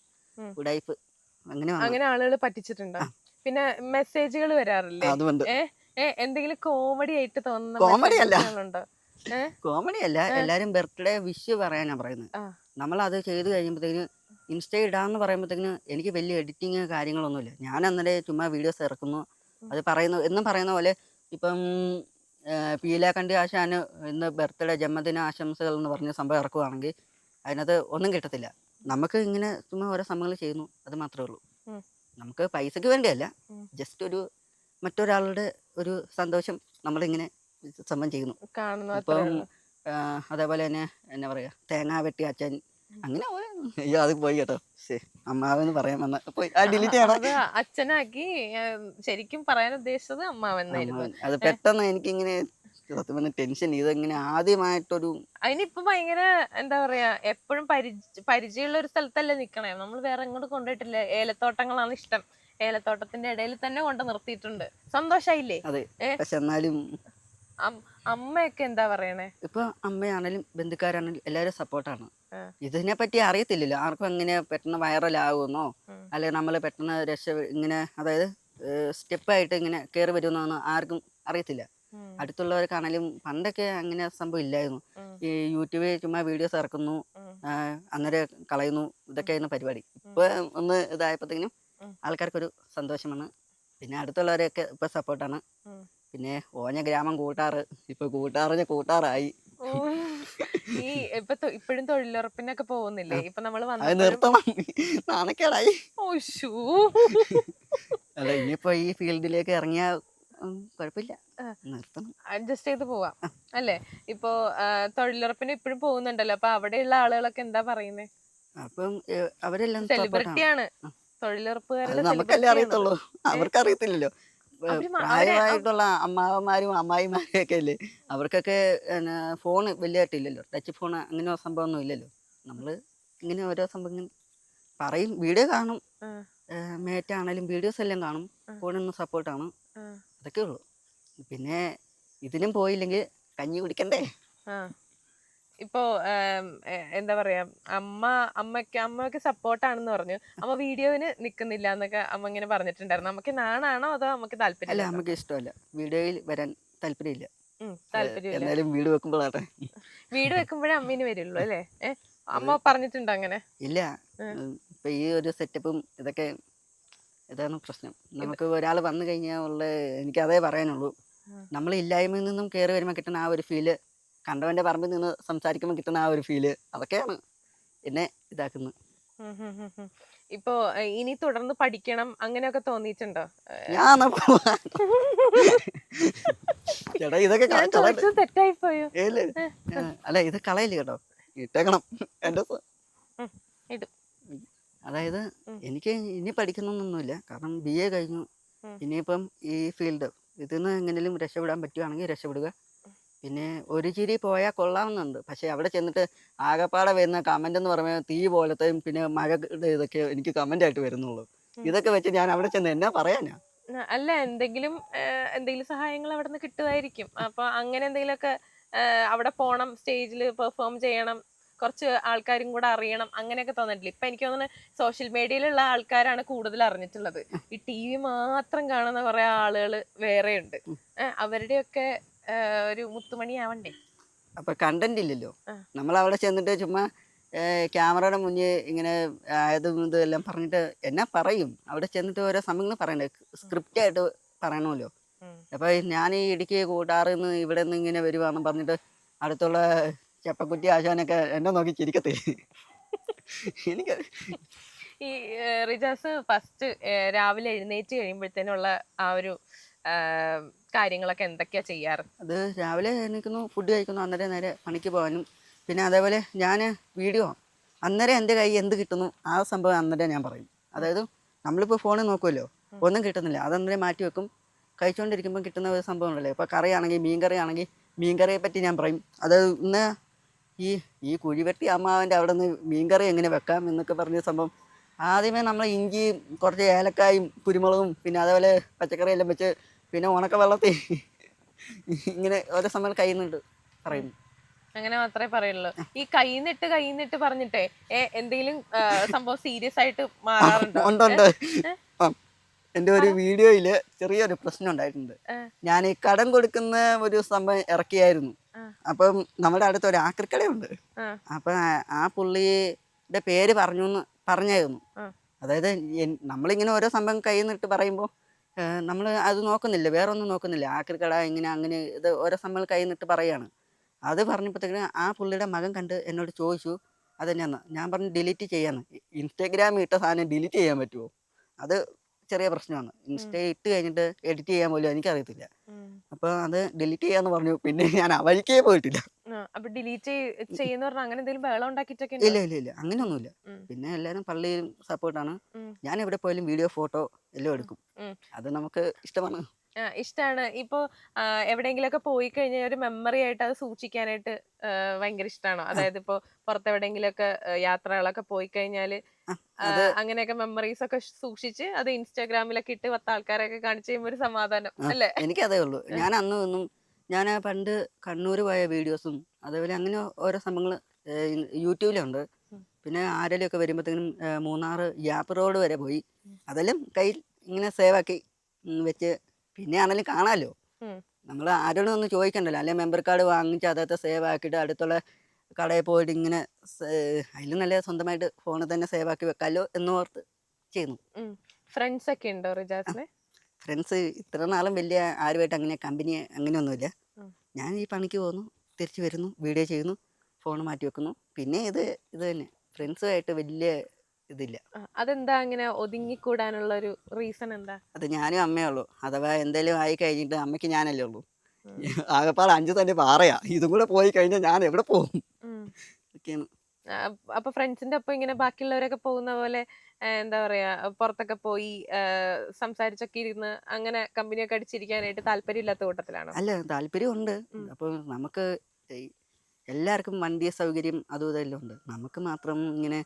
ഉടായിപ്പ് അങ്ങനെ ആളുകൾ പറ്റിച്ചിട്ടുണ്ടോ? പിന്നെ മെസ്സേജുകൾ വരാറില്ലേ? അതുകൊണ്ട് എന്തെങ്കിലും കോമഡി ആയിട്ട് തോന്നുന്ന കോമഡി അല്ല, മെസ്സേജുകളുണ്ടോ? കോമഡി അല്ല, എല്ലാരും ബർത്ത്ഡേ വിഷ് പറയാനാ പറയുന്നത്. നമ്മളത് ചെയ്ത് കഴിയുമ്പോഴത്തേക്കിന് ഇൻസ്റ്റ ഇടാന്ന് പറയുമ്പോഴത്തേക്കിന് എനിക്ക് വലിയ എഡിറ്റിങ് കാര്യങ്ങളൊന്നുമില്ല. ഞാൻ അന്നേരം ചുമ്മാ വീഡിയോസ് ഇറക്കുന്നു. അത് പറയുന്നു എന്നും പറയുന്ന പോലെ ഇപ്പം പീലാക്കണ്ടി ആശാന് ഇന്ന് ബർത്ത്ഡേ ജന്മദിന ആശംസകൾ എന്ന് പറഞ്ഞ സംഭവം ഇറക്കുവാണെങ്കിൽ അതിനകത്ത് ഒന്നും കിട്ടത്തില്ല. നമുക്ക് ഇങ്ങനെ ചുമ്മാ ഓരോ സംഭവങ്ങൾ ചെയ്യുന്നു, അത് മാത്രമേ ഉള്ളൂ. നമുക്ക് പൈസക്ക് വേണ്ടിയല്ല, ജസ്റ്റ് ഒരു മറ്റൊരാളുടെ ഒരു സന്തോഷം നമ്മളിങ്ങനെ സംഭവം ചെയ്യുന്നു. ഇപ്പം അതേപോലെ തന്നെ എന്നാ പറയാ തേങ്ങ വെട്ടി അച്ഛൻ അങ്ങനെ അയ്യോ അത് പോയി കേട്ടോ, അമ്മാവെന്ന് പറയാൻ വന്ന പോയി, ഡിലീറ്റ് ചെയ്യണം. അച്ഛനാക്കി ശരിക്കും പറയാൻ ഉദ്ദേശിച്ചത് അമ്മാവെന്നായിരുന്നു. അത് പെട്ടെന്ന് എനിക്കിങ്ങനെ ടെൻഷൻ, ഇതെങ്ങനെ ആദ്യമായിട്ടൊരു അതിനിപ്പോ ഭയങ്കര എന്താ പറയാ എപ്പോഴും പരിചയമുള്ള ഒരു സ്ഥലത്തല്ലേ നിക്കണേ. നമ്മൾ വേറെ എങ്ങോട്ട് കൊണ്ടുപോയിട്ടില്ല. ഏലത്തോട്ടങ്ങളാണ് ഇഷ്ടം, ഏലത്തോട്ടത്തിന്റെ ഇടയിൽ തന്നെ കൊണ്ട് നിർത്തിയിട്ടുണ്ട്. സന്തോഷായില്ലേ? അതെ, പക്ഷെ എന്നാലും അമ്മയൊക്കെ എന്താ പറയണേ? ഇപ്പൊ അമ്മയാണേലും ബന്ധുക്കാരാണേലും എല്ലാവരും സപ്പോർട്ടാണ്. ഇതിനെ പറ്റി അറിയത്തില്ലല്ലോ ആർക്കും, എങ്ങനെ പെട്ടെന്ന് വൈറലാകുമെന്നോ അല്ലെ നമ്മൾ പെട്ടെന്ന് ഇങ്ങനെ അതായത് സ്റ്റെപ്പായിട്ട് ഇങ്ങനെ കയറി വരുമെന്നോ ആർക്കും അറിയത്തില്ല. അടുത്തുള്ളവർക്കാണേലും പണ്ടൊക്കെ അങ്ങനെ സംഭവം ഇല്ലായിരുന്നു. ഈ യൂട്യൂബിൽ ചുമ്മാ വീഡിയോസ് ഇറക്കുന്നു, അന്നേരം കളയുന്നു, ഇതൊക്കെയായിരുന്നു പരിപാടി. ഇപ്പൊ ഒന്ന് ഇതായപ്പോഴത്തേക്കിനും ആൾക്കാർക്കൊരു സന്തോഷമാണ്. പിന്നെ അടുത്തുള്ളവരെയൊക്കെ ഇപ്പൊ സപ്പോർട്ടാണ്. പിന്നെ ഓഞ്ഞ ഗ്രാമം കൂട്ടാറ് ഇപ്പൊ കൂട്ടാറിന് കൂട്ടാറായി. ഈ ഇപ്പോഴും തൊഴിലുറപ്പിനൊക്കെ പോകുന്നില്ലേ? ഇപ്പൊ നമ്മള് നിർത്തണം, നാണക്കേടായി. അല്ല ഇനിയിപ്പോ ഈ ഫീൽഡിലേക്ക് ഇറങ്ങിയ കുഴപ്പമില്ല, നിർത്തണം, അഡ്ജസ്റ്റ് ചെയ്ത് പോവാം അല്ലേ? ഇപ്പൊ തൊഴിലുറപ്പിന് ഇപ്പോഴും പോകുന്നുണ്ടല്ലോ, അപ്പൊ അവിടെയുള്ള ആളുകളൊക്കെ എന്താ പറയുന്നേ? അപ്പം അവരെല്ലാം സെലിബ്രിറ്റിയാണ് തൊഴിലുറപ്പുകാരുടെ. നമുക്കല്ലേ അറിയത്തുള്ളൂ, അവർക്ക് അറിയത്തില്ലല്ലോ. പ്രായമായിട്ടുള്ള അമ്മാവന്മാരും അമ്മായിമാരും ഒക്കെ അല്ലേ, അവർക്കൊക്കെ ഫോൺ വലിയതായിട്ടില്ലല്ലോ, ടച്ച് ഫോൺ അങ്ങനെ സംഭവമൊന്നും ഇല്ലല്ലോ. നമ്മള് ഇങ്ങനെ ഓരോ സംഭവങ്ങൾ പറയും, വീഡിയോ കാണും, മേറ്റാണേലും വീഡിയോസ് എല്ലാം കാണും, ഫോണിന്ന് സപ്പോർട്ടാണ്, അതൊക്കെ ഉള്ളു. പിന്നെ ഇതിനും പോയില്ലെങ്കിൽ കഞ്ഞി കുടിക്കണ്ടേ? ഇപ്പോ എന്താ പറയാ അമ്മയൊക്കെ സപ്പോർട്ടാണെന്ന് പറഞ്ഞു. അമ്മ വീഡിയോന് നിക്കുന്നില്ല എന്നൊക്കെ അമ്മ ഇങ്ങനെ പറഞ്ഞിട്ടുണ്ടായിരുന്നു. നമുക്ക് നാണാണോ അതോ നമുക്ക് താല്പര്യം? അല്ല, നമുക്ക് ഇഷ്ടമല്ല, വീഡിയോയിൽ വരാൻ താല്പര്യമില്ല. എന്തായാലും വീട് വെക്കുമ്പോഴാട്ടെ, വീട് വെക്കുമ്പോഴേ അമ്മീന് വരുള്ളൂ അല്ലേ? അമ്മ പറഞ്ഞിട്ടുണ്ടോ അങ്ങനെ? ഇല്ല, ഇപ്പൊ ഈ ഒരു സെറ്റപ്പും ഇതൊക്കെ ഇതാണ് പ്രശ്നം. നമുക്ക് ഒരാൾ വന്നു കഴിഞ്ഞാൽ ഉള്ള എനിക്ക് അതേ പറയാനുള്ളൂ, നമ്മൾ ഇല്ലായ്മയിൽ നിന്നും കയറി വരുമ്പോൾ കിട്ടുന്ന ആ ഒരു ഫീല്, കണ്ടവന്റെ പറമ്പിൽ നിന്ന് സംസാരിക്കുമ്പോൾ കിട്ടുന്ന ആ ഒരു ഫീല്, അതൊക്കെയാണ് എന്നെ ഇതാക്കുന്നത്. ഇപ്പോ ഇനി തുടർന്ന് പഠിക്കണം അങ്ങനെയൊക്കെ തോന്നിയിട്ടുണ്ടോ? ചേട്ടാ ഇതൊക്കെ തെറ്റായി പോയോ? അല്ല ഇത് കളയില്ല കേട്ടോ, ഇട്ടേക്കണം എന്റെ. അതായത് എനിക്ക് ഇനി പഠിക്കണമെന്നൊന്നുമില്ല, കാരണം BA കഴിഞ്ഞു, ഇനിയിപ്പം ഈ ഫീൽഡ് ഇതിൽ നിന്ന് എങ്ങനെയും രക്ഷപ്പെടാൻ പറ്റുവാണെങ്കിൽ രക്ഷപ്പെടുക. പിന്നെ ഒരു ചിരി പോയാൽ കൊള്ളാമെന്നുണ്ട്. പക്ഷേ അവിടെ ചെന്നിട്ട് ആകപ്പാടെ വരുന്ന കമൻ്റ് എന്ന് പറയുമ്പോൾ തീ പോലത്തെയും പിന്നെ മഴയുടെ ഇതൊക്കെ എനിക്ക് കമൻ്റായിട്ട് വരുന്നുള്ളൂ. ഇതൊക്കെ വെച്ച് ഞാൻ അവിടെ ചെന്ന് എന്നാ പറയാനാ? അല്ല, എന്തെങ്കിലും സഹായങ്ങൾ അവിടെ നിന്ന് കിട്ടുമായിരിക്കും. അപ്പൊ അങ്ങനെ എന്തെങ്കിലുമൊക്കെ അവിടെ പോണം, സ്റ്റേജിൽ പെർഫോം ചെയ്യണം, കുറച്ച് ആൾക്കാരും കൂടെ അറിയണം, അങ്ങനെയൊക്കെ തോന്നിട്ടില്ല? ഇപ്പൊ എനിക്ക് തോന്നുന്നു സോഷ്യൽ മീഡിയയിലുള്ള ആൾക്കാരാണ് കൂടുതൽ അറിഞ്ഞിട്ടുള്ളത്. ഈ ടി വി മാത്രം കാണുന്ന കുറെ ആളുകൾ വേറെയുണ്ട്. അവരുടെയൊക്കെ ഒരു മുത്തുമണി ആവണ്ടേ? അപ്പോൾ കണ്ടന്റ് ഇല്ലല്ലോ. നമ്മൾ അവിടെ ചെന്നിട്ട് ചുമ്മാ ക്യാമറയുടെ മുന്നിൽ ഇങ്ങനെ ആയതും ഇതെല്ലാം പറഞ്ഞിട്ട് എന്നാ പറയും? അവിടെ ചെന്നിട്ട് ഓരോ സമയങ്ങൾ പറയണ്ടേ, സ്ക്രിപ്റ്റായിട്ട് പറയണമല്ലോ. അപ്പോൾ ഞാൻ ഈ ഇടുക്കി കൂട്ടാറിൽ നിന്ന് ഇവിടെ നിന്ന് ഇങ്ങനെ വരുവാന്ന് പറഞ്ഞിട്ട് അടുത്തുള്ള ചെപ്പക്കുറ്റി ആശാനൊക്കെ എന്നെ നോക്കി ചിരിക്കത്തേ. എനിക്ക് ഈ റിജാസ് ഫസ്റ്റ് രാവിലെ എഴുന്നേറ്റ് കഴിയുമ്പോഴത്തേനുള്ള ആ ഒരു കാര്യങ്ങളൊക്കെ എന്തൊക്കെയാ ചെയ്യാറ്? അത് രാവിലെ എണീക്കുന്നു, ഫുഡ് കഴിക്കുന്നു, അന്നേരം നേരെ പണിക്ക് പോകാനും പിന്നെ അതേപോലെ ഞാൻ വീഡിയോ അന്നേരം എൻ്റെ കൈ എന്ത് കിട്ടുന്നു ആ സംഭവം അന്നേരം ഞാൻ പറയും. അതായത് നമ്മളിപ്പോൾ ഫോണിൽ നോക്കുമല്ലോ, ഒന്നും കിട്ടുന്നില്ല, അതന്നേരം മാറ്റി വെക്കും. കഴിച്ചുകൊണ്ടിരിക്കുമ്പോൾ കിട്ടുന്ന ഒരു സംഭവം ഉണ്ടല്ലോ. ഇപ്പോൾ കറിയാണെങ്കിൽ മീൻ കറിയാണെങ്കിൽ മീൻ കറിയെ പറ്റി ഞാൻ പറയും. അത് ഇന്ന് ഈ കുഴിവെട്ടി അമ്മാവൻ്റെ അവിടെ നിന്ന് മീൻ കറി എങ്ങനെ വെക്കാം എന്നൊക്കെ പറഞ്ഞ സംഭവം ആദ്യമേ നമ്മൾ ഇഞ്ചിയും കുറച്ച് ഏലക്കായും കുരുമുളകും പിന്നെ അതേപോലെ പച്ചക്കറിയെല്ലാം വെച്ച് പിന്നെ ഉണക്ക വെള്ളത്തിൽ ഇങ്ങനെ ഓരോ സമയം കയ്യിൽ നിന്നിട്ട് പറയും. അങ്ങനെ മാത്രമേ പറയുള്ളൂ. ഈ കൈന്നിട്ട് പറഞ്ഞിട്ടേ എന്തെങ്കിലും സംഭവം സീരിയസ് ആയിട്ട് മാറാറുണ്ടോ? ഉണ്ട്. എൻ്റെ ഒരു വീഡിയോയിൽ ചെറിയൊരു പ്രശ്നം ഉണ്ടായിട്ടുണ്ട്. ഞാൻ ഈ കടം കൊടുക്കുന്ന ഒരു സംഭവം ഇറക്കിയായിരുന്നു. അപ്പം നമ്മുടെ അടുത്ത് ഒരു ആക്രിക്കടയുണ്ട്. അപ്പം ആ പുള്ളിയുടെ പേര് പറഞ്ഞായിരുന്നു. അതായത് നമ്മളിങ്ങനെ ഓരോ സംഭവം കയ്യിൽ നിന്നിട്ട് പറയുമ്പോൾ നമ്മൾ അത് നോക്കുന്നില്ല, വേറെ ഒന്നും നോക്കുന്നില്ല. ആക്രിക്കട ഇങ്ങനെ അങ്ങനെ ഇത് ഓരോ സംഭവം കയ്യിൽ നിന്നിട്ട് പറയുകയാണ്. അത് പറഞ്ഞപ്പോഴത്തേക്കിന് ആ പുള്ളിയുടെ മകൻ കണ്ട് എന്നോട് ചോദിച്ചു അതെന്നാന്ന്. ഞാൻ പറഞ്ഞു ഡിലീറ്റ് ചെയ്യാന്ന്. ഇൻസ്റ്റാഗ്രാമിൽ ഇട്ട സാധനം ഡിലീറ്റ് ചെയ്യാൻ പറ്റുമോ? അത് ചെറിയ പ്രശ്നമാണ്. ഇൻസ്റ്റ ഇട്ട് കഴിഞ്ഞിട്ട് എഡിറ്റ് ചെയ്യാൻ പോലും എനിക്കറിയത്തില്ല. അപ്പോൾ അത് ഡിലീറ്റ് ചെയ്യാന്ന് പറഞ്ഞു. പിന്നെ ഞാൻ ആ വഴിക്കേ പോയിട്ടില്ല. അപ്പൊ ഡിലീറ്റ് ചെയ്യുന്ന പറഞ്ഞാൽ അങ്ങനെ എന്തെങ്കിലും ബഹളം ഉണ്ടാക്കിയിട്ടൊക്കെ? ഇല്ല അങ്ങനെയൊന്നുമില്ല. പിന്നെ എല്ലാവരും പള്ളിയിലും സപ്പോർട്ടാണ്. ഞാൻ എവിടെ പോയാലും വീഡിയോ ഫോട്ടോ എല്ലാം എടുക്കും. അത് നമുക്ക് ഇഷ്ടമാണ്. ഇഷ്ടമാണ്. ഇപ്പൊ എവിടെയെങ്കിലുമൊക്കെ പോയി കഴിഞ്ഞാൽ ഒരു മെമ്മറി ആയിട്ട് അത് സൂക്ഷിക്കാനായിട്ട് ഭയങ്കര ഇഷ്ടമാണോ? അതായത് ഇപ്പൊ പുറത്തെവിടെയെങ്കിലുമൊക്കെ യാത്രകളൊക്കെ പോയി കഴിഞ്ഞാല് അങ്ങനെയൊക്കെ മെമ്മറീസ് ഒക്കെ സൂക്ഷിച്ച് അത് ഇൻസ്റ്റാഗ്രാമിലൊക്കെ ഇട്ട് 10 ആൾക്കാരൊക്കെ കാണിച്ചു കഴിയുമ്പോൾ ഒരു സമാധാനം അല്ലേ? എനിക്കതേ ഉള്ളൂ. ഞാൻ പണ്ട് കണ്ണൂർ പോയ വീഡിയോസും അതേപോലെ അങ്ങനെ ഓരോ സംഭവങ്ങൾ യൂട്യൂബിലുണ്ട്. പിന്നെ ആരെങ്കിലുമൊക്കെ വരുമ്പോഴത്തേനും മൂന്നാർ ഗ്യാപ്പ് റോഡ് വരെ പോയി. അതെല്ലാം കയ്യിൽ ഇങ്ങനെ സേവാക്കി വെച്ച് പിന്നെ ആണെങ്കിലും കാണാമല്ലോ. നമ്മൾ ആരോടും ഒന്നും ചോദിക്കണ്ടല്ലോ. അല്ലെങ്കിൽ മെമ്പർ കാർഡ് വാങ്ങിച്ച് അതൊക്കെ സേവ് ആക്കിയിട്ട് അടുത്തുള്ള കടയിൽ പോയിട്ട് ഇങ്ങനെ അതിലും നല്ല സ്വന്തമായിട്ട് ഫോണിൽ തന്നെ സേവ് ആക്കി വെക്കാമല്ലോ എന്നോർത്ത് ചെയ്യുന്നു. ഫ്രണ്ട്സ് ഒക്കെ ഉണ്ടോ റിജാസിന്? ഫ്രണ്ട്സ് ഇത്ര നാളും വലിയ ആരുമായിട്ട് അങ്ങനെ കമ്പനി അങ്ങനെയൊന്നുമില്ല. ഞാൻ ഈ പണിക്ക് പോകുന്നു, തിരിച്ചു വരുന്നു, വീഡിയോ ചെയ്യുന്നു, ഫോൺ മാറ്റി വെക്കുന്നു. പിന്നെ ഇത് തന്നെ. ഫ്രണ്ട്സുമായിട്ട് വലിയ ഇതില്ല. അതെന്താ അങ്ങനെ ഒതുങ്ങിക്കൂടാനുള്ള ഒരു റീസൺ എന്താ? അത് ഞാനും അമ്മയേ ഉള്ളൂ. അഥവാ എന്തെങ്കിലും ആയി കഴിഞ്ഞിട്ട് അമ്മയ്ക്ക് ഞാനല്ലേ ഉള്ളൂ. ആകെപ്പാട് 5 തന്നെ പാറയാ. ഇതും കൂടെ പോയി കഴിഞ്ഞാൽ ഞാൻ എവിടെ പോകും? ഒക്കെയാണ്. അപ്പൊ ഫ്രണ്ട്സിന്റെ ഒപ്പം ഇങ്ങനെ ബാക്കിയുള്ളവരൊക്കെ പോകുന്ന പോലെ എന്താ പറയാ പുറത്തൊക്കെ പോയി സംസാരിച്ചൊക്കെ ഇരുന്ന് അങ്ങനെ കമ്പനിയൊക്കെ അടിച്ചിരിക്കാനായിട്ട് താല്പര്യമില്ലാത്ത കൂട്ടത്തിലാണോ? അല്ല, താല്പര്യമുണ്ട്. അപ്പോൾ നമുക്ക് എല്ലാവർക്കും വണ്ടി സൗകര്യം അതും ഇതെല്ലാം ഉണ്ട്. നമുക്ക് മാത്രം ഇങ്ങനെ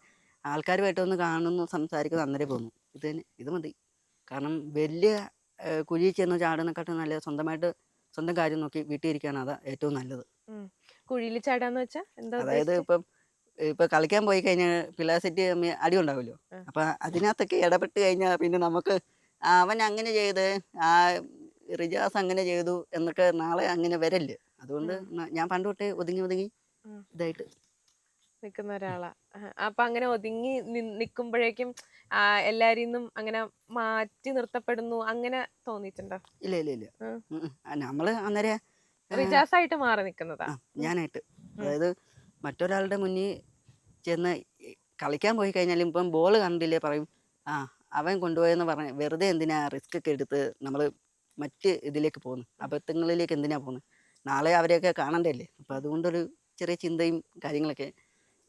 ആൾക്കാരുമായിട്ട് ഒന്ന് കാണുന്നു, സംസാരിക്കുന്നു, അന്നേരം പോകുന്നു. ഇത് മതി. കാരണം വലിയ കുഴിയിൽ ചെന്ന് ചാടുന്നേക്കാട്ടും നല്ല സ്വന്തം കാര്യം നോക്കി വീട്ടിൽ ഇരിക്കുകയാണ് അതാ ഏറ്റവും നല്ലത്. കുഴിയിൽ ചാടാന്ന് വെച്ചാൽ എന്താ? അതായത് ഇപ്പൊ കളിക്കാൻ പോയി കഴിഞ്ഞാൽ പിള്ളേർ സെറ്റ് അടി ഉണ്ടാവുമല്ലോ. അപ്പൊ അതിനകത്തൊക്കെ ഇടപെട്ട് കഴിഞ്ഞാൽ പിന്നെ നമുക്ക് അവൻ അങ്ങനെ ചെയ്ത് റിജാസ് അങ്ങനെ ചെയ്തു എന്നൊക്കെ നാളെ അങ്ങനെ വരല്ലേ. അതുകൊണ്ട് ഞാൻ പണ്ട് തൊട്ടേ ഒതുങ്ങി ഇതായിട്ട് നിൽക്കുന്ന ഒരാളാ. അപ്പൊ അങ്ങനെ ഒതുങ്ങി നിൽക്കുമ്പോഴേക്കും എല്ലാരിന്നും അങ്ങനെ മാറ്റി നിർത്തപ്പെടുന്നു അങ്ങനെ തോന്നിയിട്ടുണ്ടോ? ഇല്ല. നമ്മള് അന്നേരം റിജാസ് ആയിട്ട് മാറി നിൽക്കുന്നതാ ഞാനായിട്ട്. അതായത് മറ്റൊരാളുടെ മുന്നിൽ ചെന്ന് കളിക്കാൻ പോയി കഴിഞ്ഞാലും ഇപ്പം ബോൾ കണ്ടില്ലേ പറയും അവൻ കൊണ്ടുപോയെന്ന് പറഞ്ഞ് വെറുതെ എന്തിനാ റിസ്ക് ഒക്കെ എടുത്ത് നമ്മൾ മറ്റ് ഇതിലേക്ക് പോകുന്നു, അബദ്ധങ്ങളിലേക്ക് എന്തിനാ പോകുന്നത്? നാളെ അവരെയൊക്കെ കാണണ്ടല്ലേ. അപ്പം അതുകൊണ്ടൊരു ചെറിയ ചിന്തയും കാര്യങ്ങളൊക്കെ.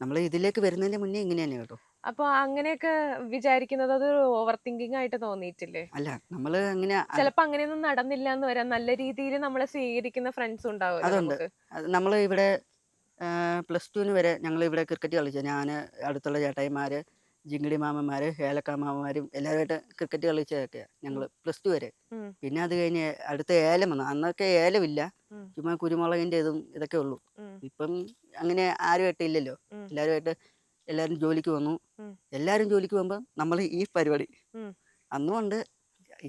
നമ്മൾ ഇതിലേക്ക് വരുന്നതിന്റെ മുന്നേ ഇങ്ങനെ തന്നെ കേട്ടോ. അപ്പൊ അങ്ങനെയൊക്കെ വിചാരിക്കുന്നത് അത് ഓവർ തിങ്കിങ് ആയിട്ട് തോന്നിയിട്ടില്ലേ? അല്ല നമ്മൾ അങ്ങനെ ചിലപ്പോ അങ്ങനെയൊന്നും നടന്നില്ല എന്ന് വരാം. നല്ല രീതിയിൽ നമ്മളെ സ്വീകരിക്കുന്ന ഫ്രണ്ട്സും ഉണ്ടാവുമല്ലോ അതുണ്ട്. നമുക്ക്. നമ്മൾ ഇവിടെ +2 വരെ ഞങ്ങൾ ഇവിടെ ക്രിക്കറ്റ് കളിച്ചു. ഞാൻ, അടുത്തുള്ള ചേട്ടായിമാർ, ജിങ്കിടി മാമന്മാർ, ഏലക്ക മാമന്മാരും എല്ലാവരുമായിട്ട് ക്രിക്കറ്റ് കളിച്ചതൊക്കെയാണ് ഞങ്ങൾ +2 വരെ. ഉം. പിന്നെ അത് കഴിഞ്ഞ് അടുത്ത ഏലം വന്നു. അന്നൊക്കെ ഏലമില്ല, ഉം. ചുമ്മാ കുരുമുളകിൻ്റെ ഇതും ഇതൊക്കെ ഉള്ളൂ. ഉം. ഇപ്പം അങ്ങനെ ആരുമായിട്ട് ഇല്ലല്ലോ. ഉം. എല്ലാവരും ജോലിക്ക് വന്നു. ഉം. എല്ലാവരും ജോലിക്ക് പോകുമ്പോൾ നമ്മൾ ഈ പരിപാടി ഉം. അന്നുകൊണ്ട്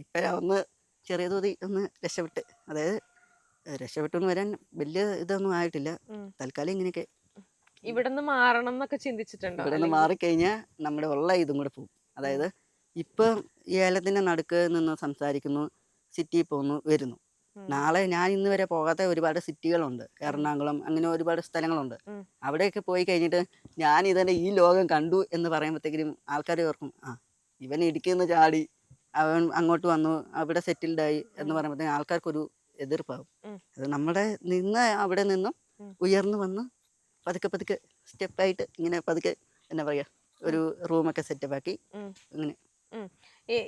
ഇപ്പോഴാ ഒന്ന് ചെറിയ തോതിൽ ഒന്ന് രക്ഷപ്പെട്ട്. അതായത് രക്ഷപ്പെട്ടെന്ന് വരാൻ വലിയ ഇതൊന്നും ആയിട്ടില്ല. ഉം. തൽക്കാലം ഇങ്ങനെയൊക്കെ. ഇവിടുന്ന് മാറണം എന്നൊക്കെ ചിന്തിച്ചിട്ടുണ്ടോ? ഇവിടെ നിന്ന് മാറിക്കഴിഞ്ഞാൽ നമ്മുടെ ഉള്ള ഇതും കൂടെ പോകും. അതായത് ഇപ്പം ഈ ഏലത്തിൻ്റെ നടുക്ക് നിന്ന് സംസാരിക്കുന്നു, സിറ്റിയിൽ പോകുന്നു, വരുന്നു. ഉം. നാളെ ഞാൻ ഇന്ന് വരെ പോകാത്ത ഒരുപാട് സിറ്റികളുണ്ട്. എറണാകുളം, അങ്ങനെ ഒരുപാട് സ്ഥലങ്ങളുണ്ട്. ഉം. അവിടെയൊക്കെ പോയി കഴിഞ്ഞിട്ട് ഞാൻ ഇതിൻ്റെ ഈ ലോകം കണ്ടു എന്ന് പറയുമ്പോഴത്തേക്കും ആൾക്കാർ ഓർക്കും, ആ ഇവൻ ഇടുക്കിയിൽ നിന്ന് ചാടി അവൻ അങ്ങോട്ട് വന്നു അവിടെ സെറ്റിൽഡായി എന്ന് പറയുമ്പോഴത്തേക്കും ആൾക്കാർക്കൊരു എതിർപ്പാകും. ഉം. അത് നമ്മുടെ അവിടെ നിന്നും ഉയർന്നു വന്ന് പതുക്കെ സ്റ്റെപ്പായിട്ട് ഇങ്ങനെ പതുക്കെ എന്നാ പറയുക, ഒരു റൂമൊക്കെ സെറ്റപ്പാക്കി അങ്ങനെ.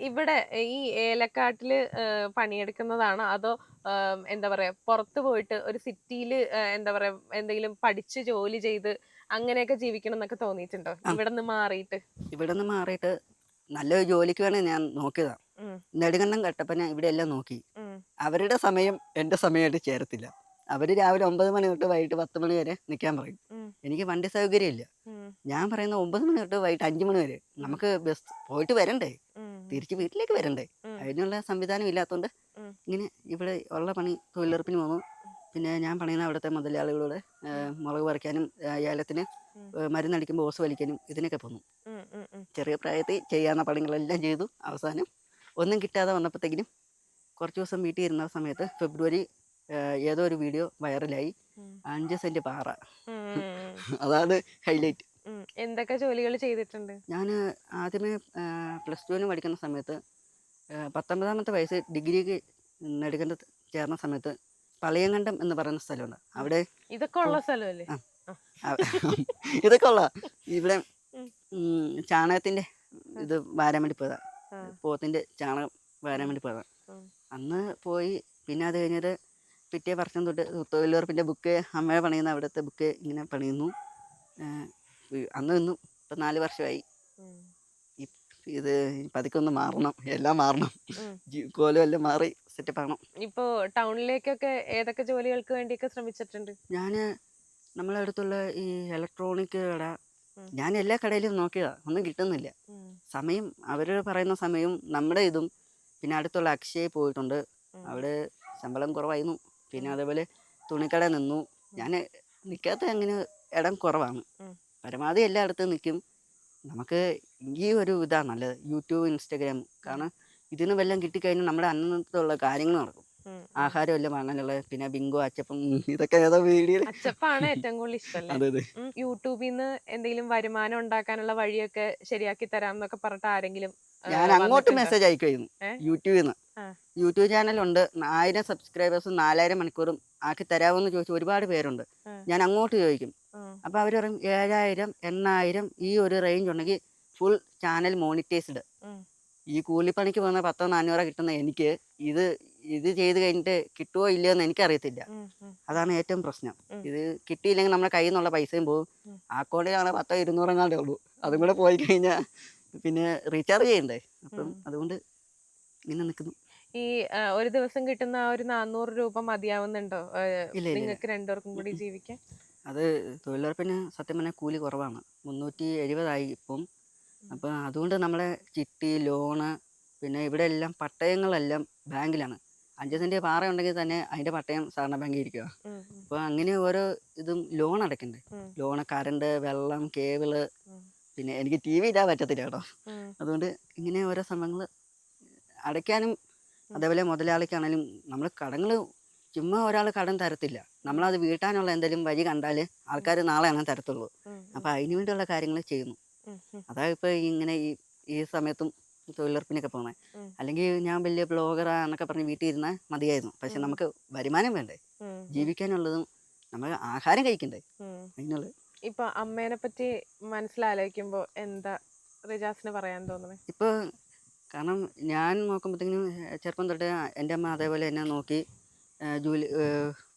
ഇവിടെ ഈ ഏലക്കാട്ടില് പണിയെടുക്കുന്നതാണോ അതോ എന്താ പറയാ പുറത്ത് പോയിട്ട് ഒരു സിറ്റിയില് എന്താ പറയാ എന്തെങ്കിലും പഠിച്ച് ജോലി ചെയ്ത് അങ്ങനെയൊക്കെ ജീവിക്കണം എന്നൊക്കെ തോന്നിയിട്ടുണ്ടോ? ഇവിടെ നിന്ന് മാറിയിട്ട് നല്ലൊരു ജോലിക്ക് വേണേ ഞാൻ നോക്കിയതാ. നെടുങ്കണ്ടം കട്ടപ്പന ഇവിടെ എല്ലാം നോക്കി. അവരുടെ സമയം എൻ്റെ സമയമായിട്ട് ചേരത്തില്ല. അവർ രാവിലെ 9 മണി തൊട്ട് വൈകിട്ട് 10 മണി വരെ നിൽക്കാൻ പറയും. എനിക്ക് വണ്ടി സൗകര്യം ഇല്ല. ഞാൻ പറയുന്ന 9 മണി തൊട്ട് വൈകിട്ട് 5 മണി വരെ. നമുക്ക് ബസ് പോയിട്ട് വരണ്ടേ, തിരിച്ച് വീട്ടിലേക്ക് വരണ്ടേ? അതിനുള്ള സംവിധാനം ഇല്ലാത്തതുകൊണ്ട് ഇങ്ങനെ ഇവിടെ ഉള്ള പണി തൊഴിലുറപ്പിന് പോകുന്നു. പിന്നെ ഞാൻ പണിയുന്ന അവിടുത്തെ മുതലാളികളോട് മുളക് പറിക്കാനും ഏലത്തിന് മരുന്നടിക്കുമ്പോൾ ഓസ് വലിക്കാനും ഇതിനൊക്കെ പോന്നു. ചെറിയ പ്രായത്തിൽ ചെയ്യാവുന്ന പണികളെല്ലാം ചെയ്തു. അവസാനം ഒന്നും കിട്ടാതെ വന്നപ്പോഴത്തേക്കിനും കുറച്ച് ദിവസം വീട്ടിൽ ഇരുന്ന സമയത്ത് ഫെബ്രുവരി ഏതോ ഒരു വീഡിയോ വൈറലായി. 5 സെന്റ് പാറ, അതാണ് ഹൈലൈറ്റ്. എന്തൊക്കെ ജോലികൾ ചെയ്തിട്ടുണ്ട്? ഞാൻ ആദ്യമേ +2 പഠിക്കുന്ന സമയത്ത് 19ാമത്തെ വയസ്സ് ഡിഗ്രിക്ക് നെടുങ്കണ്ടത്ത് ചേർന്ന സമയത്ത് പളയങ്കണ്ടം എന്ന് പറയുന്ന സ്ഥലമുണ്ട്. അവിടെ ഇതൊക്കെ ഉള്ള സ്ഥലമല്ലേ? ഇതൊക്കെ ഉള്ള ഇവിടെ ചാണകത്തിന്റെ ഇത് വാരാൻ വേണ്ടി പോയതാ. പോത്തിന്റെ ചാണകം വാരാൻ വേണ്ടി പോയതാ. അന്ന് പോയി. പിന്നെ അത് കഴിഞ്ഞിട്ട് പിറ്റേ വർഷം തൊട്ട് തൊഴിലുറപ്പിന്റെ ബുക്ക് അമ്മയെ പണിയുന്ന അവിടുത്തെ ബുക്ക് ഇങ്ങനെ പണിയുന്നു. അന്ന് നിന്നു. ഇപ്പം 4 വർഷമായി. ഇത് പതുക്കെ ഒന്ന് മാറണം, എല്ലാം മാറണം. കോലം എല്ലാം മാറി സെറ്റപ്പ് ആണോ. ഇപ്പോ ടൗണിലേക്കൊക്കെ ഏതൊക്കെ ജോലികൾക്ക് വേണ്ടിയൊക്കെ ശ്രമിച്ചിട്ടുണ്ട്? ഞാൻ നമ്മളെ അടുത്തുള്ള ഈ ഇലക്ട്രോണിക് കട, ഞാൻ എല്ലാ കടയിലും നോക്കിയതാ, ഒന്നും കിട്ടുന്നില്ല. സമയം അവർ പറയുന്ന സമയവും നമ്മുടെ ഇതും. പിന്നെ അടുത്തുള്ള അക്ഷയ പോയിട്ടുണ്ട്, അവിടെ ശമ്പളം കുറവായിരുന്നു. പിന്നെ അതേപോലെ തുണിക്കട നിന്നു. ഞാൻ നിൽക്കാത്ത അങ്ങനെ ഇടം കുറവാണ്. പരമാവധി എല്ലായിടത്തും നിൽക്കും. നമുക്ക് ഈ ഒരു ഇതാണ് നല്ലത്, യൂട്യൂബ്, ഇൻസ്റ്റഗ്രാം. കാരണം ഇതിന് വല്ലതും കിട്ടിക്കഴിഞ്ഞാൽ നമ്മുടെ അന്നത്തുള്ള കാര്യങ്ങൾ നടക്കും. ആഹാരം എല്ലാം വാങ്ങാനുള്ളത്. പിന്നെ ബിങ്കോ, അച്ചപ്പം, ഇതൊക്കെ ഏതോ വീഡിയോ. അച്ചപ്പാണ് ഏറ്റവും കൂടുതൽ ഇഷ്ടമല്ലേ? യൂട്യൂബിൽ നിന്ന് എന്തെങ്കിലും വരുമാനം ഉണ്ടാക്കാനുള്ള വഴിയൊക്കെ ശരിയാക്കി തരാം എന്നൊക്കെ പറഞ്ഞിട്ട് ആരെങ്കിലും? ഞാൻ അങ്ങോട്ട് മെസ്സേജ് അയക്കുമായിരുന്നു യൂട്യൂബിൽ നിന്ന്. യൂട്യൂബ് ചാനലുണ്ട്, 1000 സബ്സ്ക്രൈബേഴ്സും 4000 മണിക്കൂറും ആക്കി തരാമെന്ന് ചോദിച്ച ഒരുപാട് പേരുണ്ട്. ഞാൻ അങ്ങോട്ട് ചോദിക്കും. അപ്പോൾ അവർ പറയും 7000, 8000 ഈ ഒരു റേഞ്ച് ഉണ്ടെങ്കിൽ ഫുൾ ചാനൽ മോണിറ്റൈസ്ഡ്. ഈ കൂലിപ്പണിക്ക് പോകുന്ന 100-400 കിട്ടുന്ന എനിക്ക് ഇത് ചെയ്ത് കഴിഞ്ഞിട്ട് കിട്ടുമോ ഇല്ലയോ എന്ന് എനിക്കറിയത്തില്ല. അതാണ് ഏറ്റവും പ്രശ്നം. ഇത് കിട്ടിയില്ലെങ്കിൽ നമ്മുടെ കയ്യിൽ നിന്നുള്ള പൈസയും പോകും. അക്കൗണ്ടിലാണ് 100-200 എങ്ങാണ്ടേ ഉള്ളൂ. അതും കൂടെ പോയി കഴിഞ്ഞാൽ പിന്നെ റീചാർജ് ചെയ്യണ്ടേ. അപ്പം അതുകൊണ്ട് ഇങ്ങനെ നിൽക്കുന്നു. ഈ ഒരു ദിവസം കിട്ടുന്ന ആ ഒരു 400 രൂപ മതിയാവുന്നുണ്ടോ നിങ്ങൾക്ക് രണ്ടുപേർക്കും കൂടി ജീവിക്കാൻ? അത് തൊഴിലുറപ്പിന് സത്യം പറഞ്ഞാൽ കൂലി കുറവാണ്. 370 ഇപ്പം. അപ്പം അതുകൊണ്ട് നമ്മളെ ചിട്ടി, ലോണ്, പിന്നെ ഇവിടെ എല്ലാം പട്ടയങ്ങളെല്ലാം ബാങ്കിലാണ്. 5 സെന്റ് പാറ ഉണ്ടെങ്കിൽ തന്നെ അതിന്റെ പട്ടയം സാധാരണ ബാങ്കിൽ ഇരിക്കുക. അപ്പോൾ അങ്ങനെ ഓരോ ഇതും ലോൺ അടയ്ക്കണ്ടേ. ലോണ്, കറണ്ട്, വെള്ളം, കേബിള്. പിന്നെ എനിക്ക് TV ഇടാൻ പറ്റത്തില്ല കേട്ടോ. അതുകൊണ്ട് ഇങ്ങനെ ഓരോ സംഭവങ്ങൾ അടയ്ക്കാനും. അതേപോലെ മുതലാളിക്കാണെങ്കിലും നമ്മൾ കടങ്ങൾ ചുമ്മാ ഒരാൾ കടം തരത്തില്ല. നമ്മളത് വീട്ടാനുള്ള എന്തെങ്കിലും വഴി കണ്ടാൽ ആൾക്കാർ നാളെ അങ്ങനെ തരത്തുള്ളൂ. അപ്പം അതിന് വേണ്ടിയുള്ള കാര്യങ്ങൾ ചെയ്യുന്നു. അതാ ഇപ്പോൾ ഇങ്ങനെ ഈ സമയത്തും തൊഴിലുറപ്പിനൊക്കെ പോകുന്നത്. അല്ലെങ്കിൽ ഞാൻ വലിയ ബ്ലോഗറാന്നൊക്കെ പറഞ്ഞ് വീട്ടിൽ ഇരുന്നാൽ മതിയായിരുന്നു. പക്ഷെ നമുക്ക് വരുമാനം വേണ്ടേ, ജീവിക്കാനുള്ളതും നമ്മൾ ആഹാരം കഴിക്കണ്ടേ, അതിനുള്ളത്. ഇപ്പൊ അമ്മേനെ പറ്റി മനസ്സിലാലോചിക്കുമ്പോ എന്താ റിജാസിന് പറയാൻ തോന്നുന്നത്? ഇപ്പോൾ കാരണം ഞാൻ നോക്കുമ്പോഴത്തേക്കും ചെറുപ്പം തൊട്ട് എൻ്റെ അമ്മ അതേപോലെ എന്നെ നോക്കി ജോലി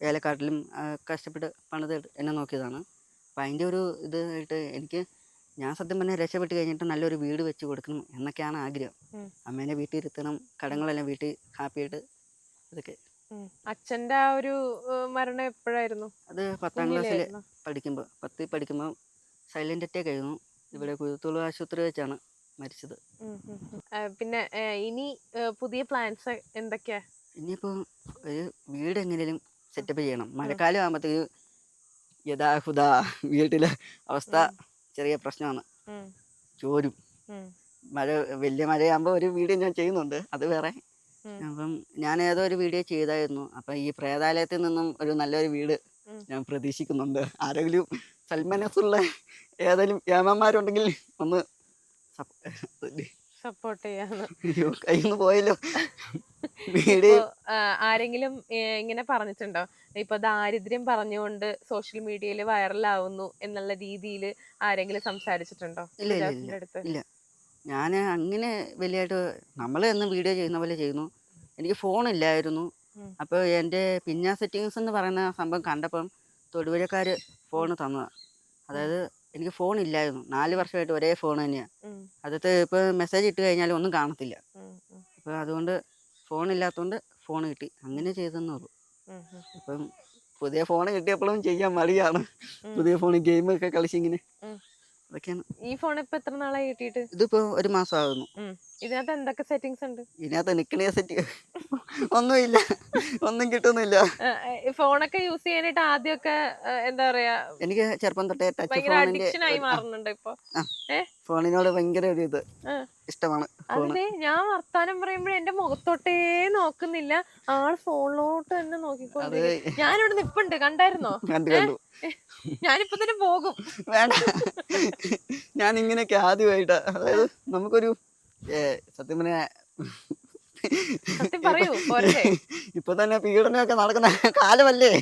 വേലക്കാട്ടിലും കഷ്ടപ്പെട്ട് പണിത് എന്നെ നോക്കിയതാണ്. അപ്പം അതിൻ്റെ ഒരു ഇതായിട്ട് എനിക്ക് ഞാൻ സത്യം പറഞ്ഞാൽ രക്ഷപ്പെട്ട് കഴിഞ്ഞിട്ട് നല്ലൊരു വീട് വെച്ച് കൊടുക്കണം എന്നൊക്കെയാണ് ആഗ്രഹം. അമ്മേനെ വീട്ടിൽ ഇരുത്തണം, കടങ്ങളെല്ലാം വീട്ടിൽ ഹാപ്പിയായിട്ട് ഇതൊക്കെ. അച്ഛന്റെ ആ ഒരു മരണം എപ്പോഴായിരുന്നു? അത് 10ാം ക്ലാസ്സിൽ പഠിക്കുമ്പോൾ 10ൽ പഠിക്കുമ്പോൾ സൈലൻ്റ് അറ്റാക്ക് ആയിരുന്നു. ഇവിടെ കുരുത്തോളൂ ആശുപത്രി വെച്ചാണ് മരിച്ചത്. പിന്നെ ഇനി പുതിയ പ്ലാൻസ് എന്തൊക്കെയാ? ഇനിയിപ്പോൾ ഒരു വീട് എങ്ങനെയും സെറ്റപ്പ് ചെയ്യണം. മഴക്കാലം ആകുമ്പോഴത്തേക്ക് യഥാഹുദാ വീട്ടിലെ അവസ്ഥ ചെറിയ പ്രശ്നമാണ്, ചോരും. വലിയ മഴയാകുമ്പോൾ ഒരു വീഡിയോ ഞാൻ ചെയ്യുന്നുണ്ട്, അത് വേറെ. അപ്പം ഞാൻ ഏതോ ഒരു വീഡിയോ ചെയ്തായിരുന്നു. അപ്പം ഈ പ്രേതാലയത്തിൽ നിന്നും ഒരു നല്ലൊരു വീട് ഞാൻ പ്രതീക്ഷിക്കുന്നുണ്ട്. ആരെങ്കിലും സൽമനസ്സുള്ള ഏതെങ്കിലും ഏമാന്മാരുണ്ടെങ്കിൽ ഒന്ന് സപ്പോർട്ട് ചെയ്യാന്ന്. കയ്യിൽ നിന്ന് പോയല്ലോ വീട്. ആരെങ്കിലും ഇങ്ങനെ പറഞ്ഞിട്ടുണ്ടോ, ഇപ്പൊ ദാരിദ്ര്യം പറഞ്ഞുകൊണ്ട് സോഷ്യൽ മീഡിയയിൽ വൈറലാവുന്നു എന്നുള്ള രീതിയിൽ ആരെങ്കിലും സംസാരിച്ചിട്ടുണ്ടോ? ഇല്ല, ഞാൻ അങ്ങനെ വലിയായിട്ട് നമ്മൾ എന്ന് വീഡിയോ ചെയ്യുന്ന പോലെ ചെയ്യുന്നു. എനിക്ക് ഫോണില്ലായിരുന്നു. അപ്പോൾ എൻ്റെ പിന്നാ സെറ്റിങ്സ് എന്ന് പറയുന്ന സംഭവം കണ്ടപ്പം തൊടുപുഴക്കാർ ഫോൺ തന്നതാണ്. അതായത് എനിക്ക് ഫോണില്ലായിരുന്നു, 4 വർഷമായിട്ട് ഒരേ ഫോൺ തന്നെയാണ്. അതത് ഇപ്പോൾ മെസ്സേജ് ഇട്ട് കഴിഞ്ഞാലും ഒന്നും കാണത്തില്ല. അപ്പോൾ അതുകൊണ്ട് ഫോണില്ലാത്തതുകൊണ്ട് ഫോൺ കിട്ടി, അങ്ങനെ ചെയ്തെന്നുള്ളൂ. അപ്പം പുതിയ ഫോൺ കിട്ടിയപ്പോഴും ചെയ്യാൻ മടിയാണ്. പുതിയ ഫോൺ ഗെയിമൊക്കെ കളിച്ചിങ്ങനെ അതൊക്കെയാണ്. ഈ ഫോൺ ഇപ്പൊ എത്ര നാളായി കിട്ടിയിട്ട്? ഇതിപ്പോ 1 മാസം ആകുന്നു. ഇതിനകത്ത് എന്തൊക്കെ സെറ്റിങ്സ് ഉണ്ട്? ഇതിനകത്ത് നിക്കണേ സെറ്റ് ഒന്നുമില്ല, ഒന്നും കിട്ടുന്നില്ല. ഫോണൊക്കെ യൂസ് ചെയ്യാനായിട്ട് ആദ്യമൊക്കെ എന്താ പറയാ, എനിക്ക് ചെറുപ്പം തൊട്ടേ ടച്ച് ഫോണിനോട് ഭയങ്കര ഒരു ഇത് ഇഷ്ടമാണ്. അതെ, ഞാൻ വർത്താനം പറയുമ്പോഴേ എന്റെ മുഖത്തോട്ടേ നോക്കുന്നില്ല, ആള് ഫോണിലോട്ട് തന്നെ നോക്കിക്കൊണ്ട്. ഞാനിവിടെ നിപ്പുണ്ട്, കണ്ടായിരുന്നോ? കണ്ടു. ഞാനിപ്പോ തന്നെ പോകും. വേണ്ട, ഞാൻ ഇങ്ങനെയൊക്കെ ആദ്യമായിട്ടാ. അതായത് നമുക്കൊരു സത്യം പറഞ്ഞ പറയൂ, ഇപ്പൊ തന്നെ പീഡനമൊക്കെ നടക്കുന്ന കാലമല്ലേ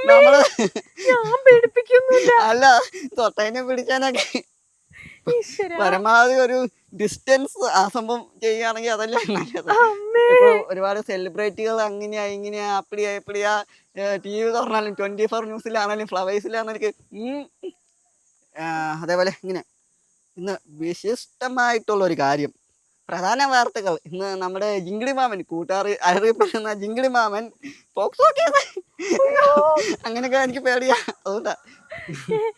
നമ്മള്. അല്ല, തൊട്ടതിനെ പിടിക്കാനൊക്കെ പരമാവധി ഒരു ഡിസ്റ്റൻസ് ആ സംഭവം ചെയ്യുകയാണെങ്കിൽ അതല്ലേ നല്ലത്. ഇപ്പൊ ഒരുപാട് സെലിബ്രിറ്റികൾ അങ്ങനെയാ ഇങ്ങനെയാ അപ്പടിയാ എപ്പടിയാ TV തുറന്നാലും 24 ന്യൂസിലാണെങ്കിലും ഫ്ലവേഴ്സിലാണെങ്കിലും അതേപോലെ ഇങ്ങനെ. ഇന്ന് വിശിഷ്ടമായിട്ടുള്ള ഒരു കാര്യം, പ്രധാന വാർത്തകൾ. ഇന്ന് നമ്മുടെ ജിങ്കിടി മാമൻ, കൂട്ടുകാർ അറിയപ്പെടുന്ന ജിങ്കിടി മാമൻ പോക്സോ കേസ്. അങ്ങനെയൊക്കെ എനിക്ക് പേടിയാ. അതുകൊണ്ടാ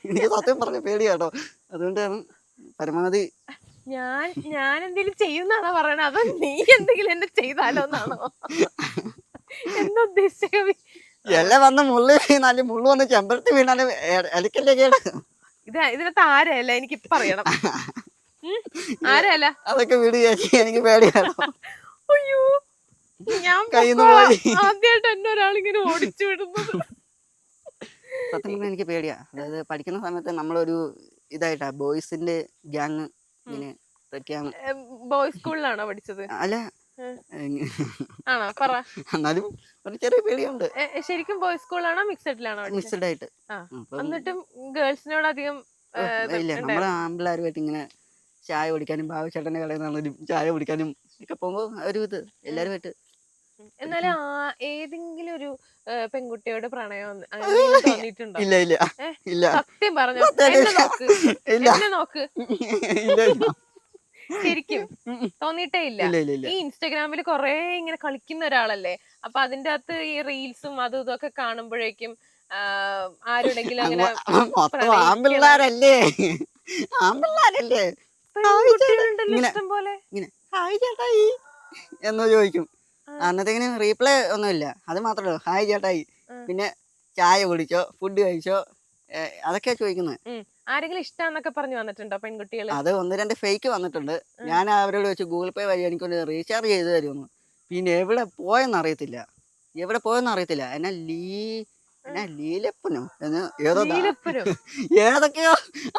എനിക്ക് സത്യം പറഞ്ഞ പേടിയാട്ടോ. അതുകൊണ്ടാണ് പരമാവധി ഞാൻ എന്തെങ്കിലും ചെയ്യുന്നാണോ പറയണത്, അതോ നീ എന്തെങ്കിലും എന്നെ ചെയ്താലോ എന്നാണോ എന്താ ഉദ്ദേശിച്ച? എല്ലാം വന്ന് മുള്ളി വീണാലും മുള്ളു വന്ന് ചെമ്പരത്തി വീണാലും ഇടയ്ക്കല്ലേ കേട്. ഇതിനകത്ത് ആരല്ല എനിക്ക് പറയണം, ആരല്ല അതൊക്കെ വീട് ചേച്ചി, എനിക്ക് പേടിയാണോ. അയ്യോ, ഞാൻ ആദ്യമായിട്ട് എന്നെ ഒരാളിങ്ങനെ ഓടിച്ചു വിടുന്നത്. സത്യം പറഞ്ഞാൽ എനിക്ക് പേടിയാ. അതായത് പഠിക്കുന്ന സമയത്ത് നമ്മളൊരു ഇതായിട്ടാ ബോയ്സിന്റെ ഗ്യാങ് ഇങ്ങനെ ഇതൊക്കെയാണ്. ബോയ്സ് സ്കൂളിലാണോ പഠിച്ചത്? അല്ല, ആണോ? പറ. എന്നാലും ഒരു ചെറിയ പേടിയുണ്ട്. ശരിക്കും ബോയ്സ് സ്കൂളാണോ മിക്സഡിലാണോ? മിക്സഡ് ആയിട്ട്. എന്നിട്ടും ഗേൾസിനോട് അധികം ഇല്ല, നമ്മള് ആമ്പിള്ളേരുമായിട്ട് ഇങ്ങനെ ചായ കുടിക്കാനും ബാബുചേട്ടന്റെ കടയിൽ നിന്നാണെങ്കിലും ചായ കുടിക്കാനും ഒക്കെ പോകുമ്പോ ഒരു ഇത് എല്ലാരുമായിട്ട്. എന്നാലും ഏതെങ്കിലും ഒരു പെൺകുട്ടിയോട് പ്രണയം തോന്നിയിട്ടുണ്ടോ? ഇല്ല ഇല്ല ഇല്ല, സത്യം പറഞ്ഞു, നോക്ക്. ശരിക്കും തോന്നിയിട്ടേ ഇല്ല. ഈ ഇൻസ്റ്റാഗ്രാമിൽ കൊറേ ഇങ്ങനെ കളിക്കുന്ന ഒരാളല്ലേ, അപ്പൊ അതിന്റെ അകത്ത് ഈ റീൽസും അതും ഇതൊക്കെ കാണുമ്പോഴേക്കും ആരുടെങ്കിലും അങ്ങനെ ആമ്പിള്ളാരല്ലേ ഇഷ്ടം പോലെ ഹായ് ചേട്ടായി എന്ന് ചോദിക്കും. അന്നത്തേക്കിന് റീപ്ലൈ ഒന്നുമില്ല, അത് മാത്രമല്ല ഹായ് ചേട്ടായി. പിന്നെ ചായ കുടിച്ചോ, ഫുഡ് കഴിച്ചോ, അതൊക്കെയാ ചോദിക്കുന്നത്. ആരെങ്കിലും ഇഷ്ടമെന്നൊക്കെ പറഞ്ഞു വന്നിട്ടുണ്ടോ പെൺകുട്ടികൾ? അത് 1-2 ഫേക്ക് വന്നിട്ടുണ്ട്. ഞാൻ അവരോട് വെച്ച് ഗൂഗിൾ പേ വഴി എനിക്കൊന്ന് റീചാർജ് ചെയ്ത് തരുമെന്ന്. പിന്നെ എവിടെ പോയെന്ന് അറിയത്തില്ല. എന്നാ ലീലപ്പനോ എന്ന് ഏതൊക്കെയോ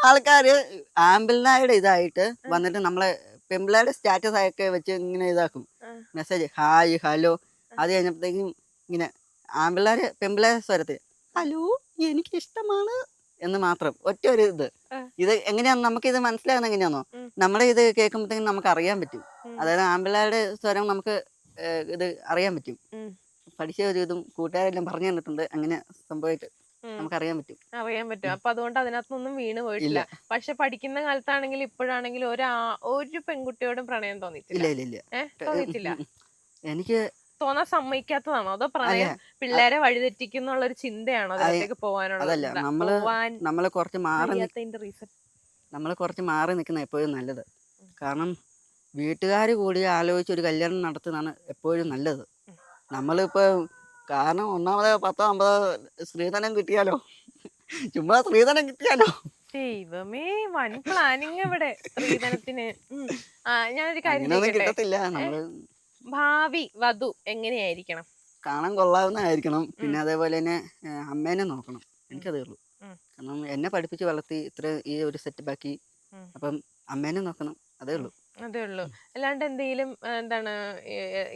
ആൾക്കാര് ആമ്പിള്ളാരുടെ ഇതായിട്ട് വന്നിട്ട് നമ്മളെ പെമ്പിള്ളാരുടെ സ്റ്റാറ്റസ് ഒക്കെ വെച്ച് ഇങ്ങനെ ഇതാക്കും, മെസ്സേജ് ഹായ് ഹലോ. അത് കഴിഞ്ഞപ്പോഴത്തേക്കും ഇങ്ങനെ ആമ്പിള്ളാര് പെമ്പിള്ളാരെ സ്വരത്തിൽ ഹലോ എനിക്ക് ഇഷ്ടമാണ് എന്ന് മാത്രം ഒറ്റ ഒരു ഇത്. ഇത് എങ്ങനെയാന്ന് നമുക്കിത് മനസ്സിലാകുന്നത് എങ്ങനെയാണോ, നമ്മളെ ഇത് കേൾക്കുമ്പോഴത്തേക്കും നമുക്ക് അറിയാൻ പറ്റും. അതായത് ആമ്പിള്ളേരുടെ സ്വരം നമുക്ക് ഇത് അറിയാൻ പറ്റും. പഠിച്ച ഒരു ഇതും കൂട്ടുകാരെല്ലാം പറഞ്ഞു തന്നിട്ടുണ്ട്, അങ്ങനെ സംഭവമായിട്ട് നമുക്കറിയാൻ പറ്റും. അറിയാൻ പറ്റും. അപ്പൊ അതുകൊണ്ട് അതിനകത്തൊന്നും വീണ് പോയിട്ടില്ല. പക്ഷെ പഠിക്കുന്ന കാലത്താണെങ്കിൽ ഇപ്പോഴാണെങ്കിലും ഒരു പെൺകുട്ടിയോടും പ്രണയം തോന്നിയിട്ടില്ല. ഇല്ല. തോന്നിയിട്ടില്ല. എനിക്ക് തോന്നാൻ സമ്മതിക്കാത്തതാണോ, അതോ പ്രണയം പിള്ളേരെ വഴിതെറ്റിക്കുന്നുള്ള ഒരു ചിന്തയാണോ അതിലേക്ക് അതല്ല, നമ്മള് കുറച്ച് മാറി നിൽക്കുന്ന എപ്പോഴും നല്ലത്. കാരണം വീട്ടുകാർ കൂടി ആലോചിച്ച് ഒരു കല്യാണം നടത്തുന്നതാണ് എപ്പോഴും നല്ലത്. നമ്മളിപ്പോ കാരണം ഒന്നാമത് 10-50 സ്ത്രീധനം കിട്ടിയാലോ, ചുമ്മാ സ്ത്രീധനം കിട്ടിയാലോ. ദൈവമേ, വൻ പ്ലാനിങ് ഇവിടെ സ്ത്രീധനത്തിന്. ഞാനൊരു കാര്യം കിട്ടത്തില്ല. നമ്മള് ഭാവി വധു എങ്ങനെയായിരിക്കണം? കാണാൻ കൊള്ളാവുന്നതായിരിക്കണം. പിന്നെ അതേപോലെ തന്നെ അമ്മേനെ നോക്കണം. എനിക്കതേ ഉള്ളൂ. കാരണം എന്നെ പഠിപ്പിച്ച് വളർത്തി ഇത്ര ഈ ഒരു സെറ്റപ്പ് ആക്കി. അപ്പം അമ്മേനെ നോക്കണം, അതേ ഉള്ളൂ. അല്ലാണ്ട് എന്തെങ്കിലും എന്താണ്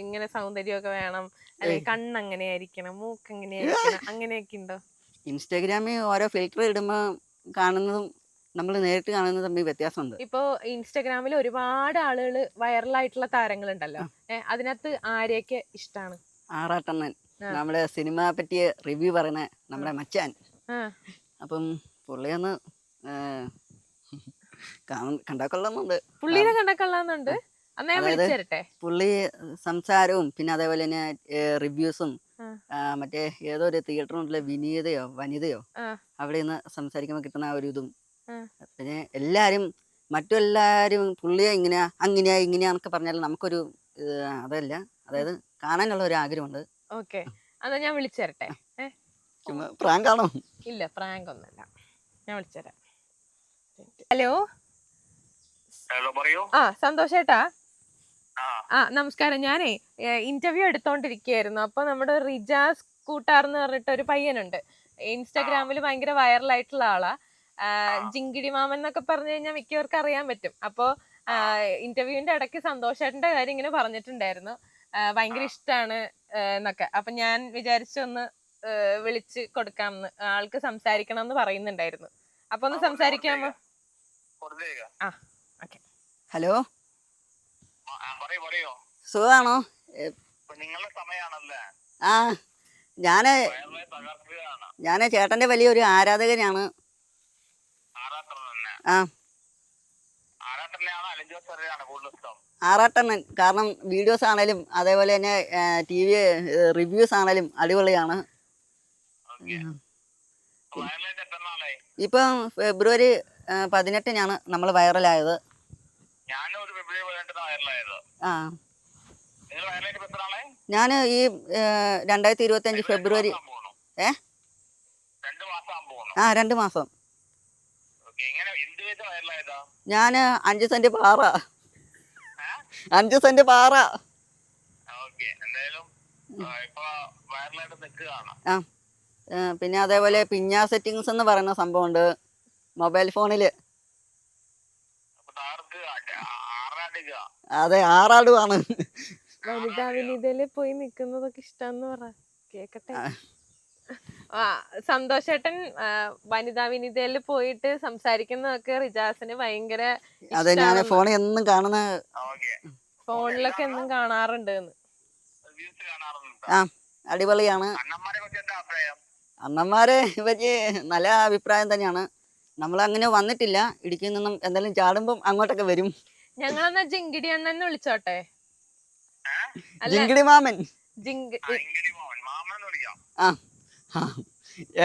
ഇങ്ങനെ സൗന്ദര്യമൊക്കെ വേണം, അല്ലെങ്കിൽ കണ്ണെങ്ങനെയായിരിക്കണം, മൂക്ക് എങ്ങനെയായിരിക്കണം, അങ്ങനെയൊക്കെ ഉണ്ടോ? ഇൻസ്റ്റാഗ്രാമിൽ ഓരോ ഫിൽറ്റർ ഇടുമ്പോ കാണുന്നതും നമ്മൾ നേരിട്ട് കാണുന്നത് തമ്മിൽ വ്യത്യാസമുണ്ട്. ഇപ്പോ ഇൻസ്റ്റാഗ്രാമിൽ ഒരുപാട് ആളുകൾ വൈറലായിട്ടുള്ള താരങ്ങളുണ്ടല്ലോ, അതിനകത്ത് ആരെയൊക്കെ ഇഷ്ടമാണ്? ആറാട്ടണ്ണൻ, നമ്മുടെ സിനിമ പറ്റിയ റിവ്യൂ പറയുന്ന നമ്മുടെ മച്ചാൻ. അപ്പം പുള്ളിയൊന്ന് കണ്ടാക്കൊള്ളുന്നുണ്ട്. പുള്ളിനെ കണ്ടാക്കൊള്ളാന്നുണ്ട്. പുള്ളി സംസാരവും പിന്നെ അതേപോലെ തന്നെ റിവ്യൂസും മറ്റേ ഏതോ ഒരു തിയേറ്ററിനുള്ള വനിതയോ അവിടെ നിന്ന് സംസാരിക്കുമ്പോൾ കിട്ടുന്ന ആ ഒരു ഇതും, പിന്നെ മറ്റെല്ലാരും പുള്ളിയെ ഇങ്ങനെയാന്നൊക്കെ പറഞ്ഞാൽ നമുക്കൊരു അതല്ല, അതായത് കാണാനുള്ള ഒരു ആഗ്രഹമുണ്ട്. ഓക്കെ, എന്നാ ഞാൻ വിളിച്ചേരട്ടെ. പ്രാങ്കാണോ? ഇല്ല, പ്രാങ്ക് ഒന്നല്ല, ഞാൻ വിളിച്ചേരാം. ഹലോ സന്തോഷേട്ടാ. നമസ്കാരം. ഞാനേ ഇന്റർവ്യൂ എടുത്തോണ്ടിരിക്കുകയായിരുന്നു. അപ്പൊ നമ്മുടെ റിജാസ് കൂട്ടാർ എന്ന് പറഞ്ഞിട്ട് ഒരു പയ്യനുണ്ട്, ഇൻസ്റ്റാഗ്രാമിൽ ഭയങ്കര വൈറലായിട്ടുള്ള ആളാ. ജിങ്കിടി മാമൻ എന്നൊക്കെ പറഞ്ഞു കഴിഞ്ഞാൽ മിക്കവർക്ക് അറിയാൻ പറ്റും. അപ്പൊ ഇന്റർവ്യൂവിന്റെ ഇടയ്ക്ക് സന്തോഷേട്ടന്റെ കാര്യം ഇങ്ങനെ പറഞ്ഞിട്ടുണ്ടായിരുന്നു, ഭയങ്കര ഇഷ്ടമാണ് എന്നൊക്കെ. അപ്പൊ ഞാൻ വിചാരിച്ചൊന്ന് വിളിച്ച് കൊടുക്കാമെന്ന്, ആൾക്ക് സംസാരിക്കണം എന്ന് പറയുന്നുണ്ടായിരുന്നു. അപ്പൊ ഒന്ന് സംസാരിക്കാമോ? ഹലോ, സുഖാണോ? ആ, ഞാന് ചേട്ടന്റെ വലിയൊരു ആരാധകനാണ്. ആറാട്ടണ്ണൻ. കാരണം വീഡിയോസ് ആണേലും അതേപോലെ തന്നെ TV റിവ്യൂസ് ആണേലും അടിപൊളിയാണ്. ഇപ്പം ഫെബ്രുവരി 18-നാണ് നമ്മൾ വൈറലായത്. ഞാൻ ഈ 2025 ഫെബ്രുവരി 2 മാസം. ഞാൻ 5 സെന്റ് പാറ. പിന്നെ അതേപോലെ പിഞ്ഞ സെറ്റിങ്സ് എന്ന് പറയുന്ന സംഭവമുണ്ട് മൊബൈൽ ഫോണില്. അതെ, ആറാടുവാണ്. വനിതാ വിനീതയില് പോയി നിക്കുന്നതൊക്കെ ഇഷ്ടാന്ന് പറ, കേക്കട്ടെ. സന്തോഷേട്ടൻ വനിതാ വിനീതയില് പോയിട്ട് സംസാരിക്കുന്നതൊക്കെ റിജാസിന് ഭയങ്കര അതെ, ഞാൻ ഫോണിൽ എന്നും കാണുന്ന, ഫോണിലൊക്കെ എന്നും കാണാറുണ്ട്. അടിപൊളിയാണ്. അണ്ണന്മാരെ പറ്റി നല്ല അഭിപ്രായം തന്നെയാണ്. നമ്മളങ്ങനെ വന്നിട്ടില്ല. ഇടുക്കിയിൽ നിന്നും എന്തെങ്കിലും ചാടുമ്പം അങ്ങോട്ടൊക്കെ വരും. ഞങ്ങളെന്നാ ജിങ്കിടി അണ്ണൻ വിളിച്ചോട്ടെ? ജിങ്കിടി മാമൻ.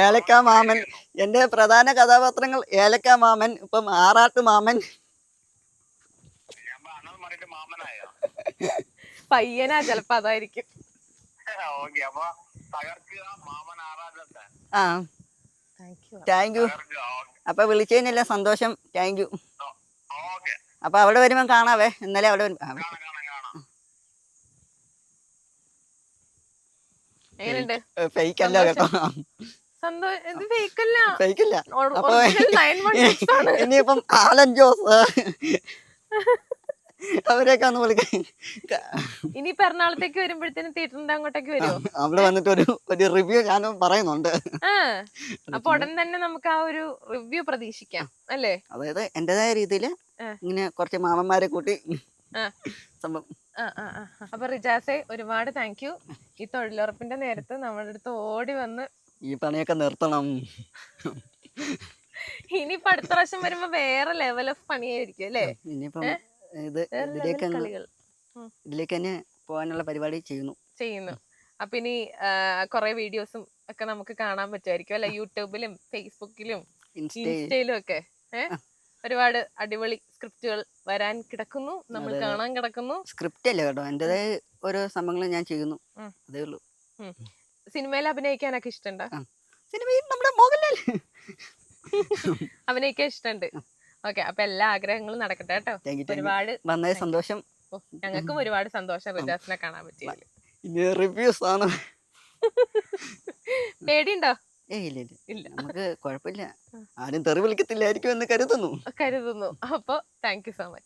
ഏലക്ക മാമൻ. എന്റെ പ്രധാന കഥാപാത്രങ്ങൾ ഏലക്ക മാമൻ, ഇപ്പം ആറാട്ട് മാമൻ. പയ്യനാ, ചെലപ്പോ അതായിരിക്കും. Thank you. അപ്പൊ വിളിച്ചതിനെല്ലാം സന്തോഷം. Thank you. അപ്പൊ അവിടെ വരുമ്പോ കാണാവേ. ഇന്നലെ അവിടെ ഫേക്കല്ല കേട്ടോ. ഫേക്കില്ല. അപ്പൊ ഇനിയിപ്പം ആലൻ ജോസ് അവരെയൊക്കെ ഒന്ന് വിളിക്കാൻ. ഇനി എറണാകുളത്തേക്ക് വരുമ്പോഴത്തേനും തിയേറ്ററിന്റെ അങ്ങോട്ടേക്ക് വരുമോ? അവിടെ വന്നിട്ട് ഒരു റിവ്യൂ ഞാൻ പറയുന്നുണ്ട്. ആ അപ്പൊ ഉടൻ തന്നെ നമുക്ക് ആ ഒരു റിവ്യൂ പ്രതീക്ഷിക്കാം അല്ലേ? അതായത് എന്റേതായ രീതിയിൽ ഇങ്ങനെ കുറച്ച് മാമന്മാരെ കൂട്ടി സംഭവം. അപ്പൊ റിജാസെ ഒരുപാട് താങ്ക് യു. ഈ തൊഴിലുറപ്പിന്റെ നേരത്ത് നമ്മുടെ അടുത്ത് ഓടി വന്ന് ഈ പണിയൊക്കെ നിർത്തണം. ഇനിയിപ്പൊ അടുത്ത പ്രാവശ്യം വരുമ്പോ വേറെ ലെവൽ ഓഫ് പണിയായിരിക്കും അല്ലേ? ഇനിയിപ്പം കളികൾ ഇതിലേക്ക് തന്നെ പോകാനുള്ള പരിപാടി ചെയ്യുന്നു. അപ്പൊ ഇനി കൊറേ വീഡിയോസും ഒക്കെ നമുക്ക് കാണാൻ പറ്റുമായിരിക്കും അല്ലെ? യൂട്യൂബിലും ഫേസ്ബുക്കിലും ഇൻസ്റ്റയിലും ഒക്കെ ഒരുപാട് അടിപൊളി സ്ക്രിപ്റ്റുകൾ വരാൻ കിടക്കുന്നു, നമ്മൾ കാണാൻ കിടക്കുന്നു. സ്ക്രിപ്റ്റ് അല്ല കേട്ടോ, എന്റേതായ ഓരോ സംഭവങ്ങളും ഞാൻ ചെയ്യുന്നു, അതേ ഉള്ളൂ. സിനിമയിൽ അഭിനയിക്കാനൊക്കെ ഇഷ്ടമുണ്ടോ? സിനിമയിൽ നമ്മുടെ മോഹൻലാൽ അഭിനയിക്കാൻ ഇഷ്ടമുണ്ട്. ഓക്കെ, അപ്പൊ എല്ലാ ആഗ്രഹങ്ങളും നടക്കട്ടെ കേട്ടോ. ഒരുപാട് വന്നേ സന്തോഷം. ഞങ്ങൾക്കും ഒരുപാട് സന്തോഷം റിജാസിനെ കാണാൻ പറ്റിയതിൽ. റിവ്യൂസ് ആണ്. പേടിയുണ്ടോ? ഇല്ല, നമുക്ക് കുഴപ്പമില്ല. ആരും തെറി വിളിക്കത്തില്ലായിരിക്കും എന്ന് കരുതുന്നു. അപ്പൊ താങ്ക് യു സോ മച്ച്.